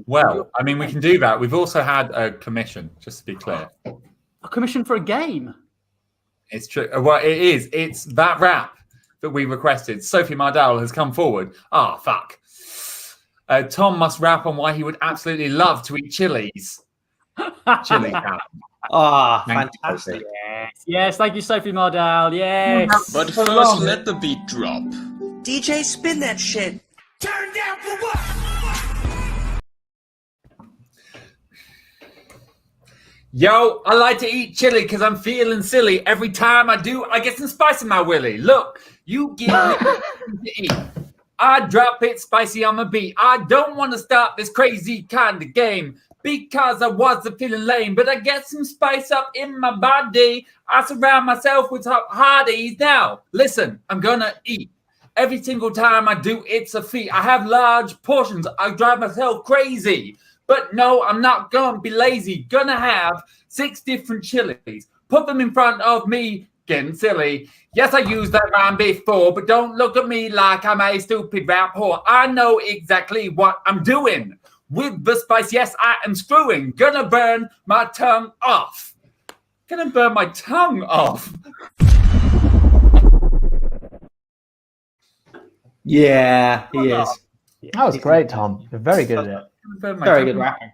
[SPEAKER 2] Well, I mean, we can do that. We've also had a commission, just to be clear.
[SPEAKER 3] A commission for a game?
[SPEAKER 2] It's true. Well, it is. It's that rap that we requested. Sophie Mardell has come forward. Ah, fuck. Tom must rap on why he would absolutely love to eat chilies. Chili rap.
[SPEAKER 1] Ah, fantastic.
[SPEAKER 3] Yes, thank you, Sophie Mardell. Yes.
[SPEAKER 5] But first, let the beat drop.
[SPEAKER 7] DJ, spin that shit.
[SPEAKER 5] Turn down for what?
[SPEAKER 2] Yo, I like to eat chili because I'm feeling silly. Every time I do, I get some spice in my willy. Look, you give me something to eat. I drop it spicy on the beat. I don't want to start this crazy kind of game because I wasn't feeling lame, but I get some spice up in my body. I surround myself with hot hearties. Now, listen, I'm gonna eat. Every single time I do, it's a feat. I have large portions. I drive myself crazy. But no, I'm not gonna be lazy. Gonna have 6 different chilies. Put them in front of me. Getting silly. Yes, I used that rhyme before, but don't look at me like I'm a stupid rap whore. I know exactly what I'm doing. With the spice, yes, I am screwing. Gonna burn my tongue off. Gonna burn my tongue off.
[SPEAKER 1] Yeah, he is.
[SPEAKER 4] That was great, Tom. You're very good at it.
[SPEAKER 1] Very good rapping.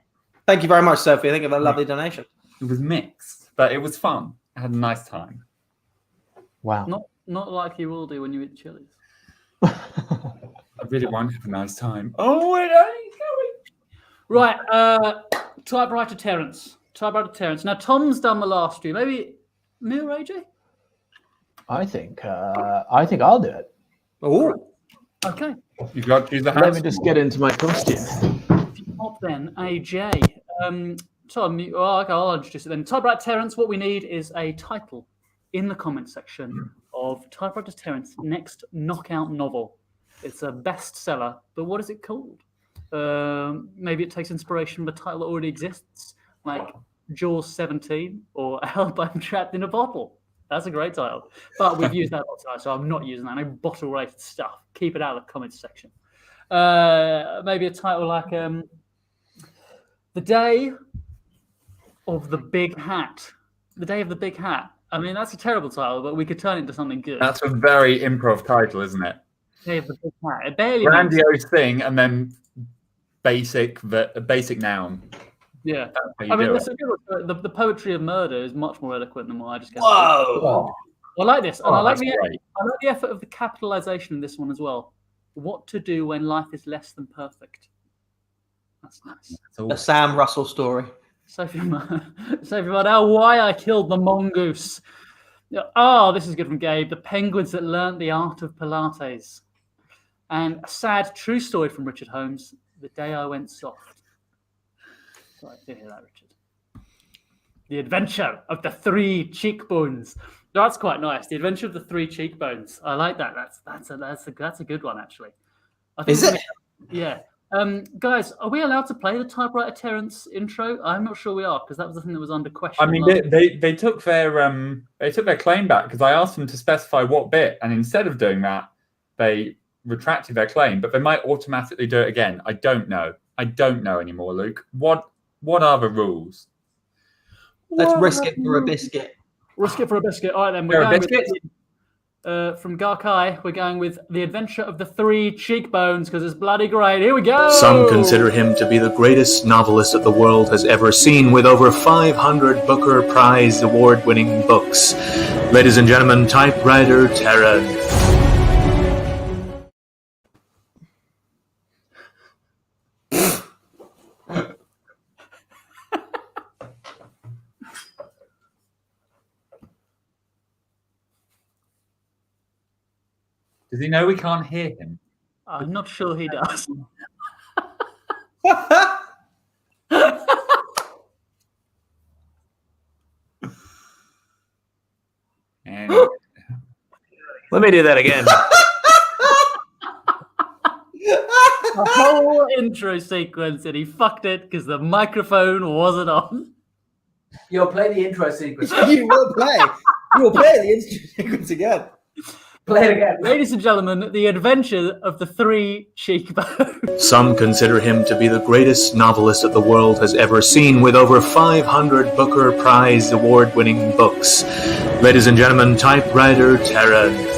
[SPEAKER 1] Thank you very much, Sophie. I think of a lovely donation.
[SPEAKER 2] It was mixed, but it was fun. I had a nice time.
[SPEAKER 4] Wow.
[SPEAKER 3] Not like you will do when you eat chilies.
[SPEAKER 2] I really won't have a nice time. Oh, it ain't going.
[SPEAKER 3] Right, typewriter Terence. Typewriter Terence. Now, Tom's done the last stream. Maybe me or AJ?
[SPEAKER 4] I think I'll do it.
[SPEAKER 1] Oh,
[SPEAKER 3] Okay.
[SPEAKER 2] You've got to choose the
[SPEAKER 4] Let
[SPEAKER 2] house.
[SPEAKER 4] me just get into my costume.
[SPEAKER 3] Top then, AJ. Tom, okay, I'll introduce it then. Typewriter Terence, what we need is a title in the comment section of Typewriter Terence' next knockout novel. It's a bestseller, but what is it called? Maybe it takes inspiration from a title that already exists, like Jaws 17 or Help, I'm Trapped in a Bottle. That's a great title. But we've used that lots of times, so I'm not using that. No bottle-related stuff. Keep it out of the comments section. Maybe a title like The Day of the Big Hat. The Day of the Big Hat. I mean, that's a terrible title, but we could turn it into something good.
[SPEAKER 2] That's a very improv title, isn't it?
[SPEAKER 3] Day of the Big Hat. It barely
[SPEAKER 2] Grandiose thing and then basic noun.
[SPEAKER 3] Yeah.
[SPEAKER 2] That's how you
[SPEAKER 3] I mean,
[SPEAKER 2] do
[SPEAKER 3] that's
[SPEAKER 2] it.
[SPEAKER 3] a good one. The poetry of murder is much more eloquent than what I just guessed.
[SPEAKER 1] Whoa!
[SPEAKER 3] I like this. And
[SPEAKER 2] Oh,
[SPEAKER 3] I like
[SPEAKER 2] that's great.
[SPEAKER 3] the effort of the capitalization in this one as well. What to do when life is less than perfect. That's nice.
[SPEAKER 1] A Sam Russell story.
[SPEAKER 3] Sophie Mardell, Why I Killed the Mongoose. Oh, this is good from Gabe. The Penguins That Learned the Art of Pilates. And a sad true story from Richard Holmes. The Day I Went Soft. Sorry, I didn't hear that, Richard. The Adventure of the Three Cheekbones. That's quite nice. The Adventure of the Three Cheekbones. I like that. That's a good one, actually. I think
[SPEAKER 1] Is it?
[SPEAKER 3] Yeah. Guys, are we allowed to play the Typewriter Terence intro? I'm not sure we are, because that was the thing that was under question.
[SPEAKER 2] I mean, they took their claim back because I asked them to specify what bit, and instead of doing that, they retracted their claim. But they might automatically do it again. I don't know. I don't know anymore, Luke. What are the rules?
[SPEAKER 1] Let's risk it for a biscuit.
[SPEAKER 3] Risk it for a biscuit. All right, then. We're going with, from Garkai, we're going with The Adventure of the Three Cheekbones, because it's bloody great. Here we go.
[SPEAKER 8] Some consider him to be the greatest novelist that the world has ever seen, with over 500 Booker Prize award-winning books. Ladies and gentlemen, Typewriter Terence.
[SPEAKER 2] Does he know we can't hear him?
[SPEAKER 3] I'm not sure he does.
[SPEAKER 2] And
[SPEAKER 4] Let me do that again.
[SPEAKER 3] The whole intro sequence, and he fucked it because the microphone wasn't on.
[SPEAKER 4] You'll play the intro sequence.
[SPEAKER 1] You will play. You will play the intro sequence again.
[SPEAKER 4] Play it again.
[SPEAKER 3] Ladies and gentlemen, The Adventure of the Three Cheekbones.
[SPEAKER 8] Some consider him to be the greatest novelist that the world has ever seen, with over 500 Booker Prize award-winning books. Ladies and gentlemen, Typewriter Terence.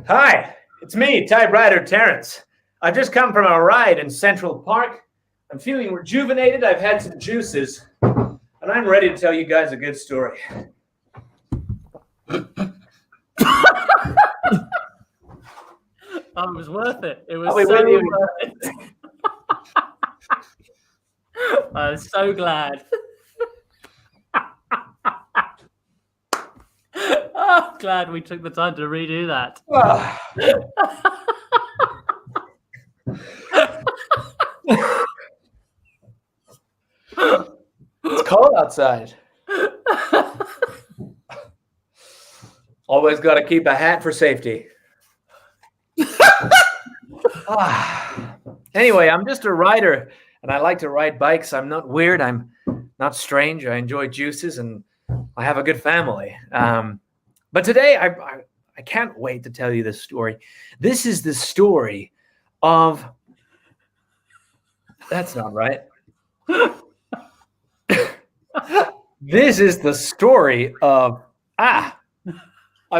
[SPEAKER 9] Hi, it's me, Typewriter Terence. I've just come from a ride in Central Park. I'm feeling rejuvenated. I've had some juices, and I'm ready to tell you guys a good story.
[SPEAKER 3] Oh, it was worth it. It was
[SPEAKER 9] I'll be
[SPEAKER 3] so
[SPEAKER 9] with you.
[SPEAKER 3] worth it. I'm so glad. I'm glad we took the time to redo that.
[SPEAKER 9] It's cold outside. Always got to keep a hat for safety. Anyway, I'm just a rider, and I like to ride bikes. I'm not weird. I'm not strange. I enjoy juices, and I have a good family. But today, I can't wait to tell you this story. This is the story of... That's not right. This is the story of... I've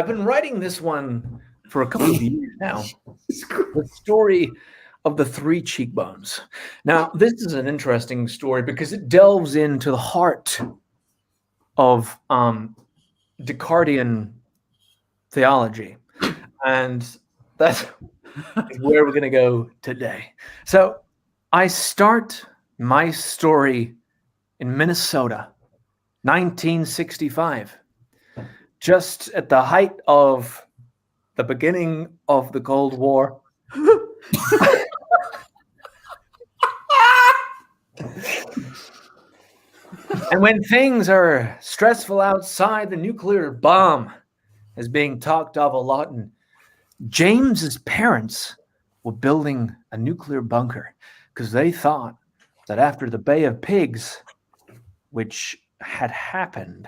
[SPEAKER 9] been writing this one for a couple of years now. The story of the Three Cheekbones. Now, this is an interesting story because it delves into the heart of Descartesian theology. And that's where we're going to go today. So I start my story in Minnesota, 1965, just at the height of the beginning of the Cold War. And when things are stressful outside, the nuclear bomb is being talked of a lot. And James's parents were building a nuclear bunker because they thought that after the Bay of Pigs, which had happened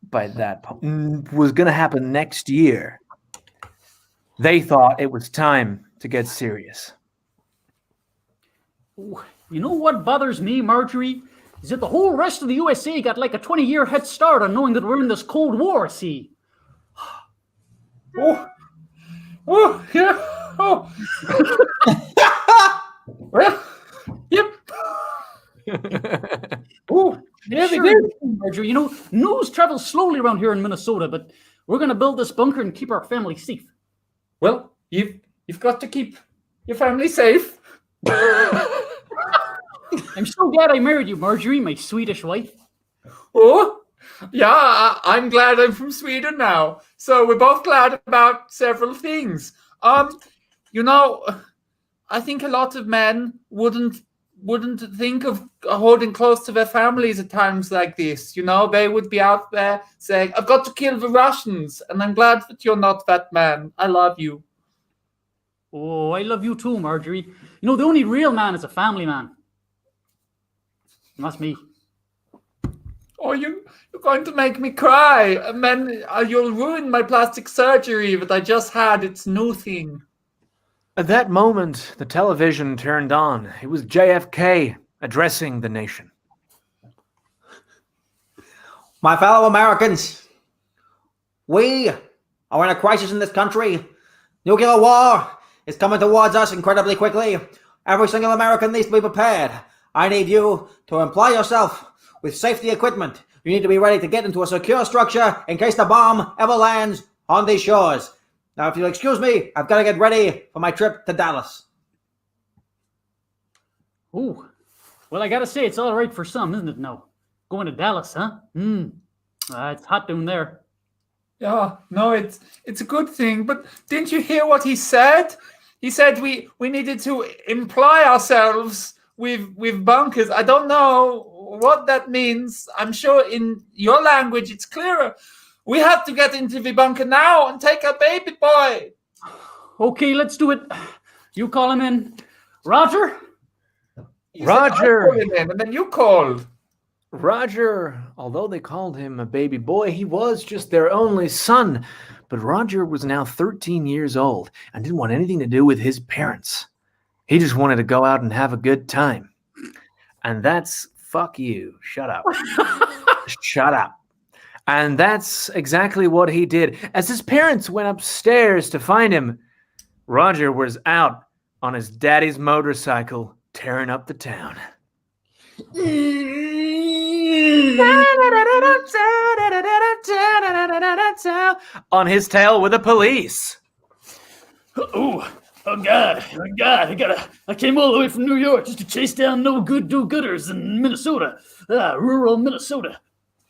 [SPEAKER 9] by that point, was going to happen next year, they thought it was time to get serious.
[SPEAKER 3] You know what bothers me, Marjorie? Is that the whole rest of the USA got like a 20-year head start on knowing that we're in this Cold War, see?
[SPEAKER 2] Oh, yeah. Oh. Well, yep.
[SPEAKER 3] Oh, yeah, they did. Marjorie, you know, news travels slowly around here in Minnesota, but we're going to build this bunker and keep our family safe.
[SPEAKER 2] Well, you've got to keep your family safe.
[SPEAKER 3] I'm so glad I married you, Marjorie, my Swedish wife.
[SPEAKER 2] Oh, yeah, I'm glad I'm from Sweden now. So we're both glad about several things. You know, I think a lot of men wouldn't think of holding close to their families at times like this. You know, they would be out there saying, I've got to kill the Russians. And I'm glad that you're not that man. I love you.
[SPEAKER 3] Oh, I love you too, Marjorie. You know, the only real man is a family man. And that's me.
[SPEAKER 2] Oh, you're going to make me cry. And then you'll ruin my plastic surgery that I just had. It's new thing.
[SPEAKER 9] At that moment, the television turned on. It was JFK addressing the nation.
[SPEAKER 1] My fellow Americans, we are in a crisis in this country. Nuclear war is coming towards us incredibly quickly. Every single American needs to be prepared. I need you to employ yourself with safety equipment. You need to be ready to get into a secure structure in case the bomb ever lands on these shores. Now, if you'll excuse me, I've got to get ready for my trip to Dallas.
[SPEAKER 3] Ooh. Well, I got to say, it's all right for some, isn't it? No. Going to Dallas, huh? It's hot down there.
[SPEAKER 2] Yeah, no, it's a good thing. But didn't you hear what he said? He said we needed to imply ourselves with bunkers. I don't know what that means. I'm sure in your language it's clearer. We have to get into the bunker now and take our baby boy.
[SPEAKER 3] Okay, let's do it. You call him in. Roger?
[SPEAKER 9] Roger.
[SPEAKER 2] I called him in, and then you called.
[SPEAKER 9] Roger, although they called him a baby boy, he was just their only son. But Roger was now 13 years old and didn't want anything to do with his parents. He just wanted to go out and have a good time. And that's fuck you. Shut up. Shut up. And that's exactly what he did. As his parents went upstairs to find him, Roger was out on his daddy's motorcycle tearing up the town. On his tail with the police.
[SPEAKER 3] Oh God! I came all the way from New York just to chase down no good do-gooders in Minnesota, rural Minnesota.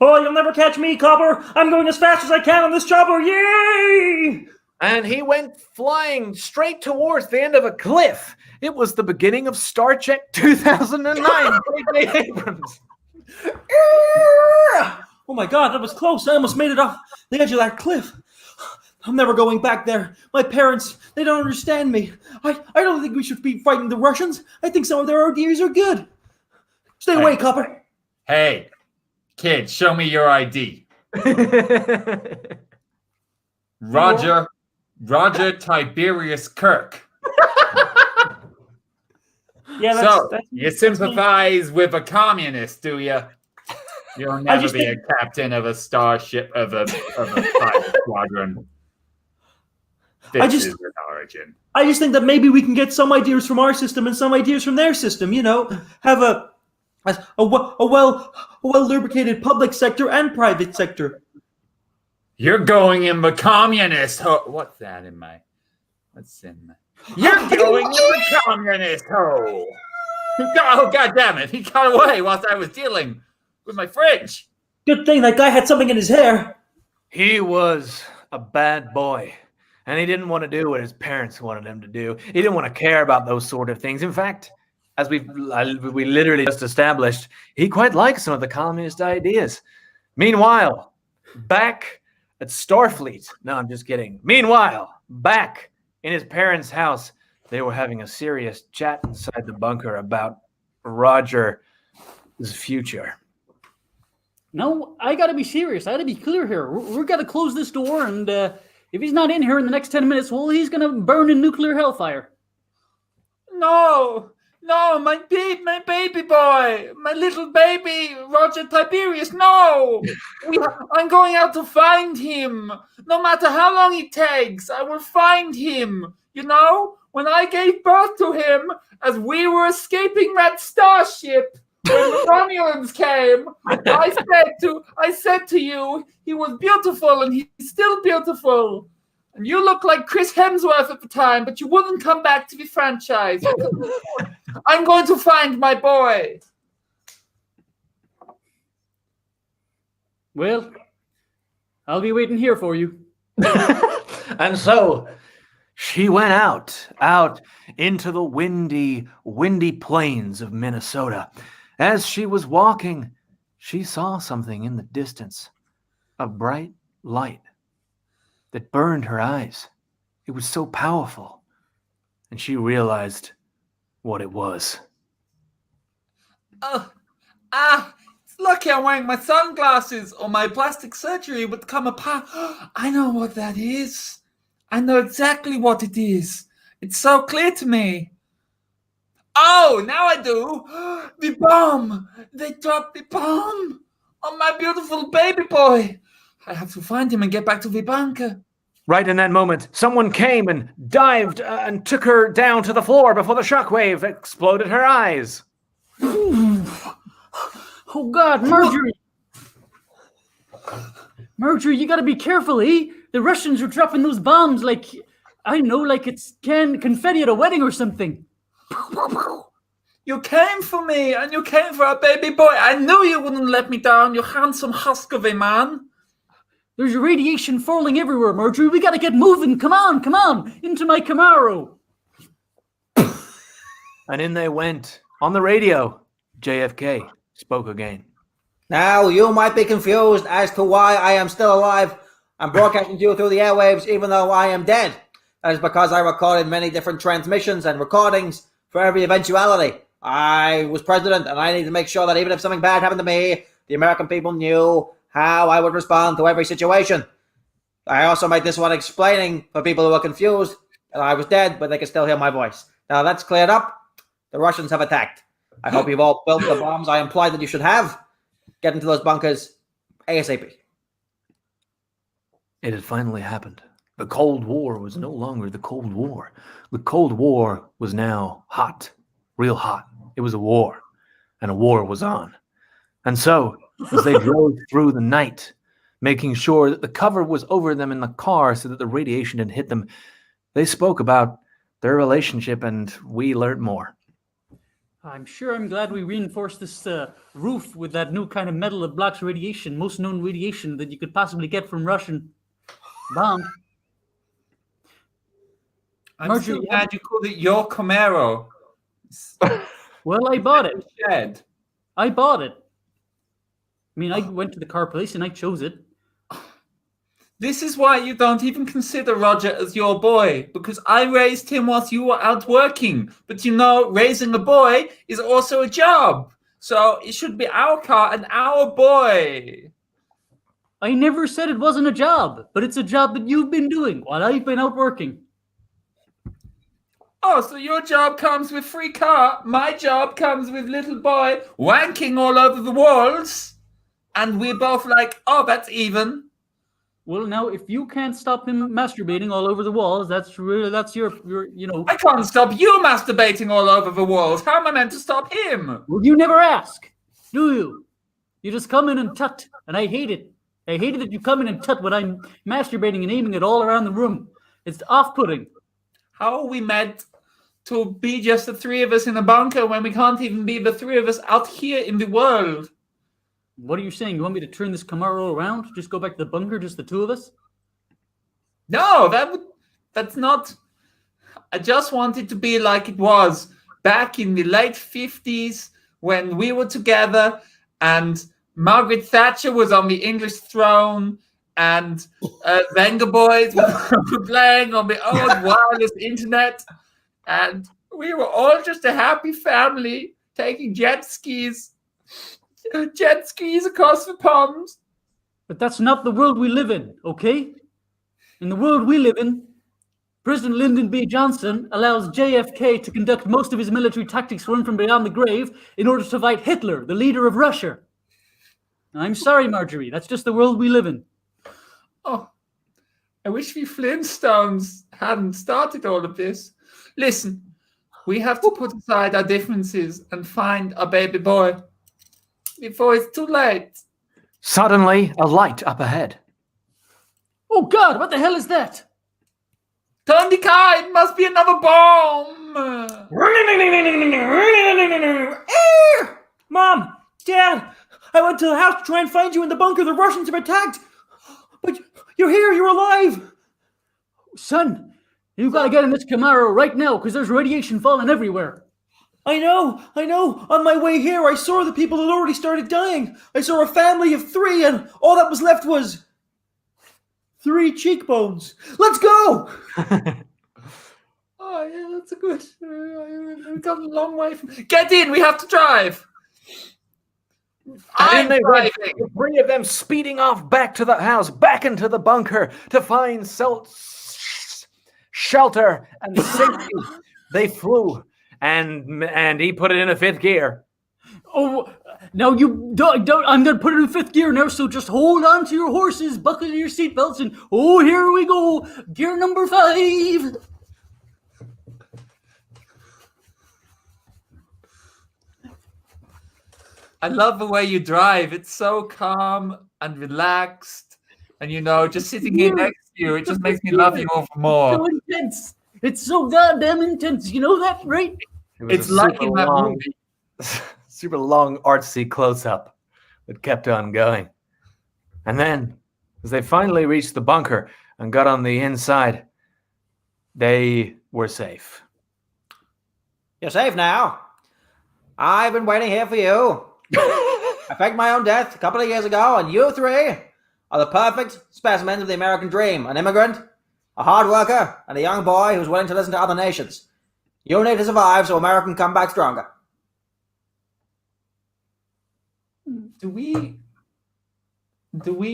[SPEAKER 10] Oh, you'll never catch me, Copper. I'm going as fast as I can on this chopper. Yay!
[SPEAKER 9] And he went flying straight towards the end of a cliff. It was the beginning of Star Trek 2009. J.J. Abrams.
[SPEAKER 10] Oh my God, that was close. I almost made it off the edge of that cliff. I'm never going back there. My parents, they don't understand me. I don't think we should be fighting the Russians. I think some of their ideas are good. Stay away, Copper.
[SPEAKER 2] Hey, kid, show me your ID. Roger Tiberius Kirk.
[SPEAKER 10] Yeah,
[SPEAKER 2] that's you
[SPEAKER 10] that's
[SPEAKER 2] sympathize with a communist, do you? You'll never be a captain of a starship of a private squadron. This is an origin.
[SPEAKER 10] I just think that maybe we can get some ideas from our system and some ideas from their system. You know, have a well lubricated public sector and private sector.
[SPEAKER 2] You're going in the communist hole. What's that in my? What's in my? You're going in the communist hole. Oh, God damn it! He got away whilst I was dealing. with my fridge.
[SPEAKER 10] Good thing that guy had something in his hair.
[SPEAKER 9] He was a bad boy, and he didn't want to do what his parents wanted him to do. He didn't want to care about those sort of things. In fact, as we literally just established, he quite likes some of the communist ideas. Meanwhile, back at Starfleet, no, I'm just kidding. Meanwhile, back in his parents' house, they were having a serious chat inside the bunker about Roger's future.
[SPEAKER 3] No, I gotta be serious. I gotta be clear here. We're gonna close this door, and if he's not in here in the next 10 minutes, well, he's gonna burn in nuclear hellfire.
[SPEAKER 2] No, my baby boy, my little baby, Roger Tiberius, no! I'm going out to find him. No matter how long it takes, I will find him. You know, when I gave birth to him, as we were escaping that starship, when the Romulans came, I said to you, he was beautiful and he's still beautiful. And you look like Chris Hemsworth at the time, but you wouldn't come back to the franchise. I'm going to find my boy.
[SPEAKER 3] Well, I'll be waiting here for you.
[SPEAKER 9] And so she went out into the windy plains of Minnesota. As she was walking, she saw something in the distance, a bright light that burned her eyes. It was so powerful, and she realized what it was.
[SPEAKER 2] It's lucky I'm wearing my sunglasses or my plastic surgery would come apart. I know what that is. I know exactly what it is. It's so clear to me. Oh, now I do. The bomb. They dropped the bomb on my beautiful baby boy. I have to find him and get back to the bunker.
[SPEAKER 9] Right in that moment, someone came and dived and took her down to the floor before the shockwave exploded her eyes.
[SPEAKER 3] Oh, God, Marjorie. Marjorie, you gotta be careful, eh? The Russians are dropping those bombs like it's confetti at a wedding or something.
[SPEAKER 2] You came for me, and you came for our baby boy. I knew you wouldn't let me down, you handsome husk of a man.
[SPEAKER 3] There's radiation falling everywhere, Marjorie. We gotta get moving. Come on, into my Camaro.
[SPEAKER 9] And in they went. On the radio, JFK spoke again.
[SPEAKER 1] Now, you might be confused as to why I am still alive. I'm broadcasting to you through the airwaves even though I am dead. That is because I recorded many different transmissions and recordings for every eventuality. I was president and I need to make sure that even if something bad happened to me, the American people knew how I would respond to every situation. I also made this one explaining for people who are confused that I was dead, but they can still hear my voice. Now that's cleared up. The Russians have attacked. I hope you've all built the bombs I implied that you should have. Get into those bunkers ASAP.
[SPEAKER 9] It had finally happened. The Cold War was no longer the Cold War. The Cold War was now hot, real hot. It was a war, and a war was on. And so, as they drove through the night, making sure that the cover was over them in the car so that the radiation didn't hit them, they spoke about their relationship, and we learned more.
[SPEAKER 3] I'm glad we reinforced this roof with that new kind of metal that blocks radiation, most known radiation that you could possibly get from Russian bombs.
[SPEAKER 2] I'm still glad you called it your Camaro.
[SPEAKER 3] Well, I bought it.
[SPEAKER 2] Shed.
[SPEAKER 3] I bought it. I mean, I went to the car place and I chose it.
[SPEAKER 2] This is why you don't even consider Roger as your boy, because I raised him whilst you were out working. But you know, raising a boy is also a job. So it should be our car and our boy.
[SPEAKER 3] I never said it wasn't a job, but it's a job that you've been doing while I've been out working.
[SPEAKER 2] Oh, so your job comes with free car. My job comes with little boy wanking all over the walls. And we're both like, oh, that's even.
[SPEAKER 3] Well, now, if you can't stop him masturbating all over the walls, that's your, you know.
[SPEAKER 2] I can't stop you masturbating all over the walls. How am I meant to stop him?
[SPEAKER 3] Well, you never ask, do you? You just come in and tut, and I hate it. I hate it that you come in and tut when I'm masturbating and aiming it all around the room. It's off-putting.
[SPEAKER 2] How are we meant to be just the three of us in a bunker when we can't even be the three of us out here in the world?
[SPEAKER 3] What are you saying? You want me to turn this Camaro around? Just go back to the bunker, just the two of us?
[SPEAKER 2] No, that's not. I just want it to be like it was back in the late 50s when we were together and Margaret Thatcher was on the English throne and Venga Boys were playing on the old wireless internet, and we were all just a happy family taking jet skis across the ponds.
[SPEAKER 3] But that's not the world we live in, okay? In the world we live in, President Lyndon B. Johnson allows JFK to conduct most of his military tactics for him from beyond the grave in order to fight Hitler, the leader of Russia. I'm sorry, Marjorie. That's just the world we live in.
[SPEAKER 2] Oh, I wish the Flintstones hadn't started all of this. Listen, we have to put aside our differences and find our baby boy before it's too late.
[SPEAKER 9] Suddenly, a light up ahead.
[SPEAKER 3] Oh, God, what the hell is that?
[SPEAKER 2] Turn the car, it must be another bomb.
[SPEAKER 10] Mom, Dad, I went to the house to try and find you in the bunker. The Russians have attacked. But you're here, you're alive.
[SPEAKER 3] Son, you gotta get in this Camaro right now because there's radiation falling everywhere.
[SPEAKER 10] I know. On my way here, I saw the people had already started dying. I saw a family of 3, and all that was left was 3 cheekbones. Let's go!
[SPEAKER 2] Oh, yeah, that's a good. We've got a long way from. Get in, we have to drive. I'm
[SPEAKER 9] And
[SPEAKER 2] driving.
[SPEAKER 9] the 3 of them speeding off back to the house, back into the bunker to find shelter and safety. They flew, and he put it in a 5th gear.
[SPEAKER 3] Oh, now you don't. I'm gonna put it in 5th gear now, so just hold on to your horses, buckle your seatbelts, and here we go. Gear number 5.
[SPEAKER 2] I love the way you drive. It's so calm and relaxed. And, just sitting here next to you, it just makes me love you all the more.
[SPEAKER 3] So intense. It's so goddamn intense. You know that, right?
[SPEAKER 2] It's like in that movie.
[SPEAKER 9] Super long, artsy close-up that kept on going. And then, as they finally reached the bunker and got on the inside, they were safe.
[SPEAKER 1] You're safe now. I've been waiting here for you. I faked my own death a couple of years ago, and you 3 are the perfect specimens of the American dream. An immigrant, a hard worker, and a young boy who's willing to listen to other nations. You need to survive so America can come back stronger.
[SPEAKER 2] Do we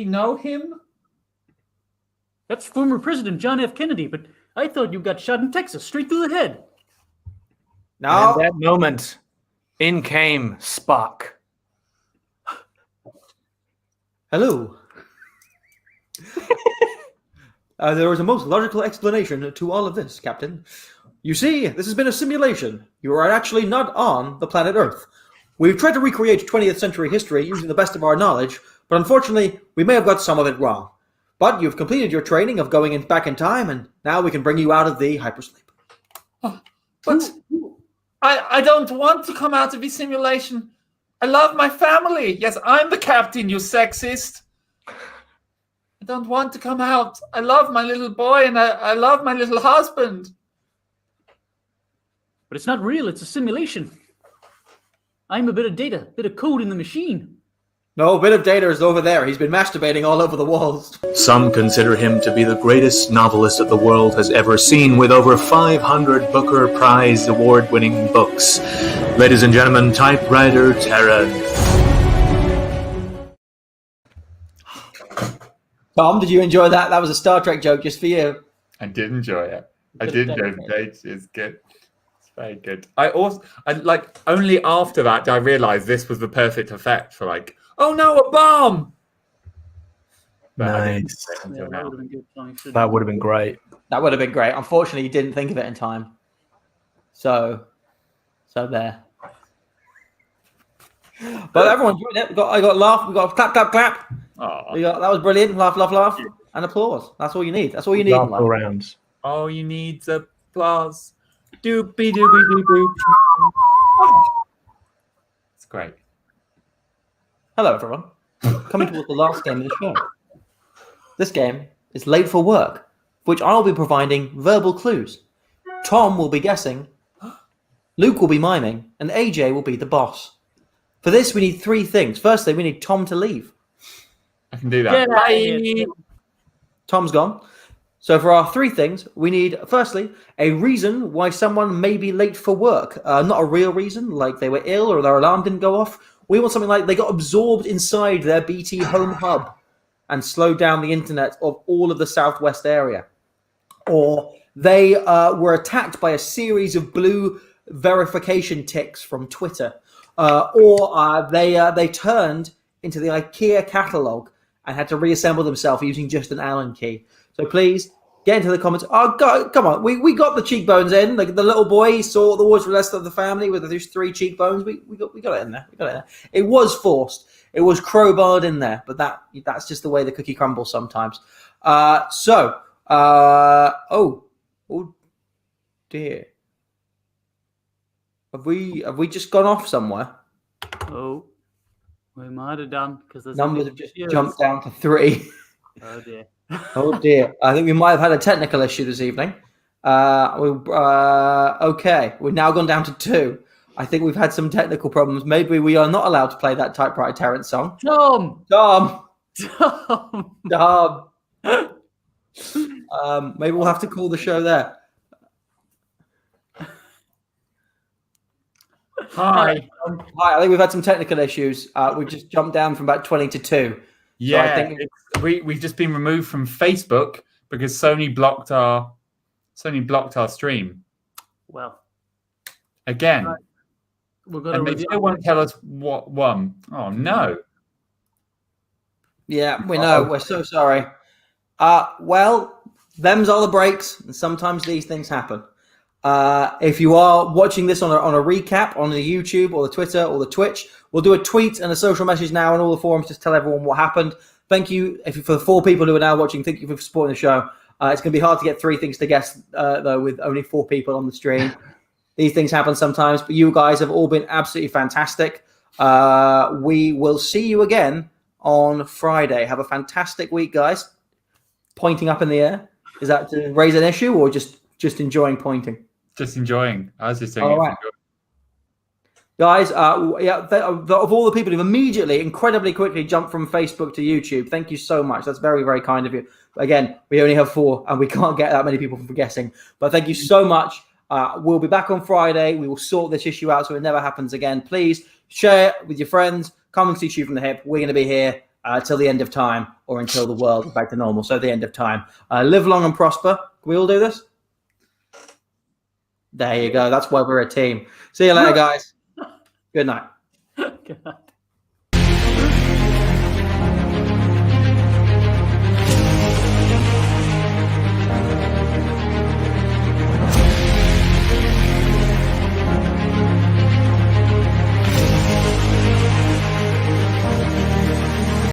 [SPEAKER 2] know him?
[SPEAKER 3] That's former President John F. Kennedy, but I thought you got shot in Texas, straight through the head.
[SPEAKER 1] No.
[SPEAKER 9] And at that moment, in came Spock.
[SPEAKER 10] Hello. There is a most logical explanation to all of this, Captain. You see, this has been a simulation. You are actually not on the planet Earth. We've tried to recreate 20th century history using the best of our knowledge, but unfortunately, we may have got some of it wrong. But you've completed your training of going back in time, and now we can bring you out of the hypersleep.
[SPEAKER 2] But I don't want to come out of this simulation. I love my family. Yes, I'm the captain, you sexist. I don't want to come out. I love my little boy and I love my little husband.
[SPEAKER 3] But it's not real. It's a simulation. I'm a bit of data, bit of code in the machine.
[SPEAKER 1] No, bit of data is over there. He's been masturbating all over the walls.
[SPEAKER 8] Some consider him to be the greatest novelist that the world has ever seen, with over 500 Booker Prize award-winning books. Ladies and gentlemen, typewriter Terran.
[SPEAKER 1] Tom, did you enjoy that? That was a Star Trek joke just for you.
[SPEAKER 2] I did enjoy it. I did enjoy it. It's good. It's very good. Only after that did I realize this was the perfect effect for oh no, a bomb!
[SPEAKER 9] Nice.
[SPEAKER 3] Yeah, that would have been good.
[SPEAKER 9] That would have been great.
[SPEAKER 1] That would have been great. Unfortunately, you didn't think of it in time. So there. But everyone enjoyed it. I got laugh. We got clap, clap, clap. That was brilliant. Laugh, laugh, laugh, and applause. That's all you need. That's all you need.
[SPEAKER 9] Laugh around.
[SPEAKER 2] All you need is applause. Doopy doopy doop doop. It's great.
[SPEAKER 1] Hello, everyone. Coming towards the last game of the show. This game is Late for Work, for which I'll be providing verbal clues. Tom will be guessing, Luke will be miming, and AJ will be the boss. For this, we need 3 things. Firstly, we need Tom to leave.
[SPEAKER 2] I can do that.
[SPEAKER 3] Get out of here.
[SPEAKER 2] Bye.
[SPEAKER 1] Tom's gone. So for our 3 things, we need, firstly, a reason why someone may be late for work. Not a real reason, like they were ill or their alarm didn't go off. We want something like they got absorbed inside their BT home hub and slowed down the internet of all of the Southwest area. Or they were attacked by a series of blue verification ticks from Twitter. Or they turned into the IKEA catalog and had to reassemble themselves using just an Allen key. So please get into the comments. Oh God, come on, we got the cheekbones in. Like the little boy saw the words for the rest of the family with those 3 cheekbones. We got it in there. We got it in there. It was forced. It was crowbarred in there, but that's just the way the cookie crumbles sometimes. Oh dear. Have we just gone off somewhere?
[SPEAKER 3] Oh, we might have done because there's
[SPEAKER 1] Numbers have just jumped down to 3.
[SPEAKER 3] Oh dear.
[SPEAKER 1] Oh dear. I think we might have had a technical issue this evening. Okay, we've now gone down to 2. I think we've had some technical problems. Maybe we are not allowed to play that Typewriter Terrence song.
[SPEAKER 3] Tom.
[SPEAKER 1] Maybe we'll have to call the show there.
[SPEAKER 2] Hi.
[SPEAKER 1] Hi, I think we've had some technical issues. We've just jumped down from about 20 to 2.
[SPEAKER 2] Yeah,
[SPEAKER 1] so I think
[SPEAKER 2] we've just been removed from Facebook because Sony blocked our stream
[SPEAKER 3] Well,
[SPEAKER 2] again.
[SPEAKER 3] we're going
[SPEAKER 2] And they still won't tell us what won. Oh no.
[SPEAKER 1] Yeah, we know. We're so sorry. Well, them's all the breaks, and sometimes these things happen. If you are watching this on a recap on the YouTube or the Twitter or the Twitch, we'll do a tweet and a social message now on all the forums. Just tell everyone what happened. Thank you for the 4 people who are now watching. Thank you for supporting the show. It's going to be hard to get 3 things to guess, though, with only 4 people on the stream. These things happen sometimes, but you guys have all been absolutely fantastic. We will see you again on Friday. Have a fantastic week, guys. Pointing up in the air. Is that to raise an issue or just enjoying pointing?
[SPEAKER 2] Just enjoying. I was just doing
[SPEAKER 1] All
[SPEAKER 2] it.
[SPEAKER 1] right. Guys, of all the people who've immediately, incredibly quickly jumped from Facebook to YouTube, thank you so much. That's very, very kind of you. Again, we only have 4 and we can't get that many people for guessing. But thank you so much. We'll be back on Friday. We will sort this issue out so it never happens again. Please share it with your friends. Come and see Shoot from the Hip. We're going to be here till the end of time or until the world is back to normal. So the end of time. Live long and prosper. Can we all do this? There you go. That's why we're a team. See you later, guys. Good night.
[SPEAKER 3] Good night.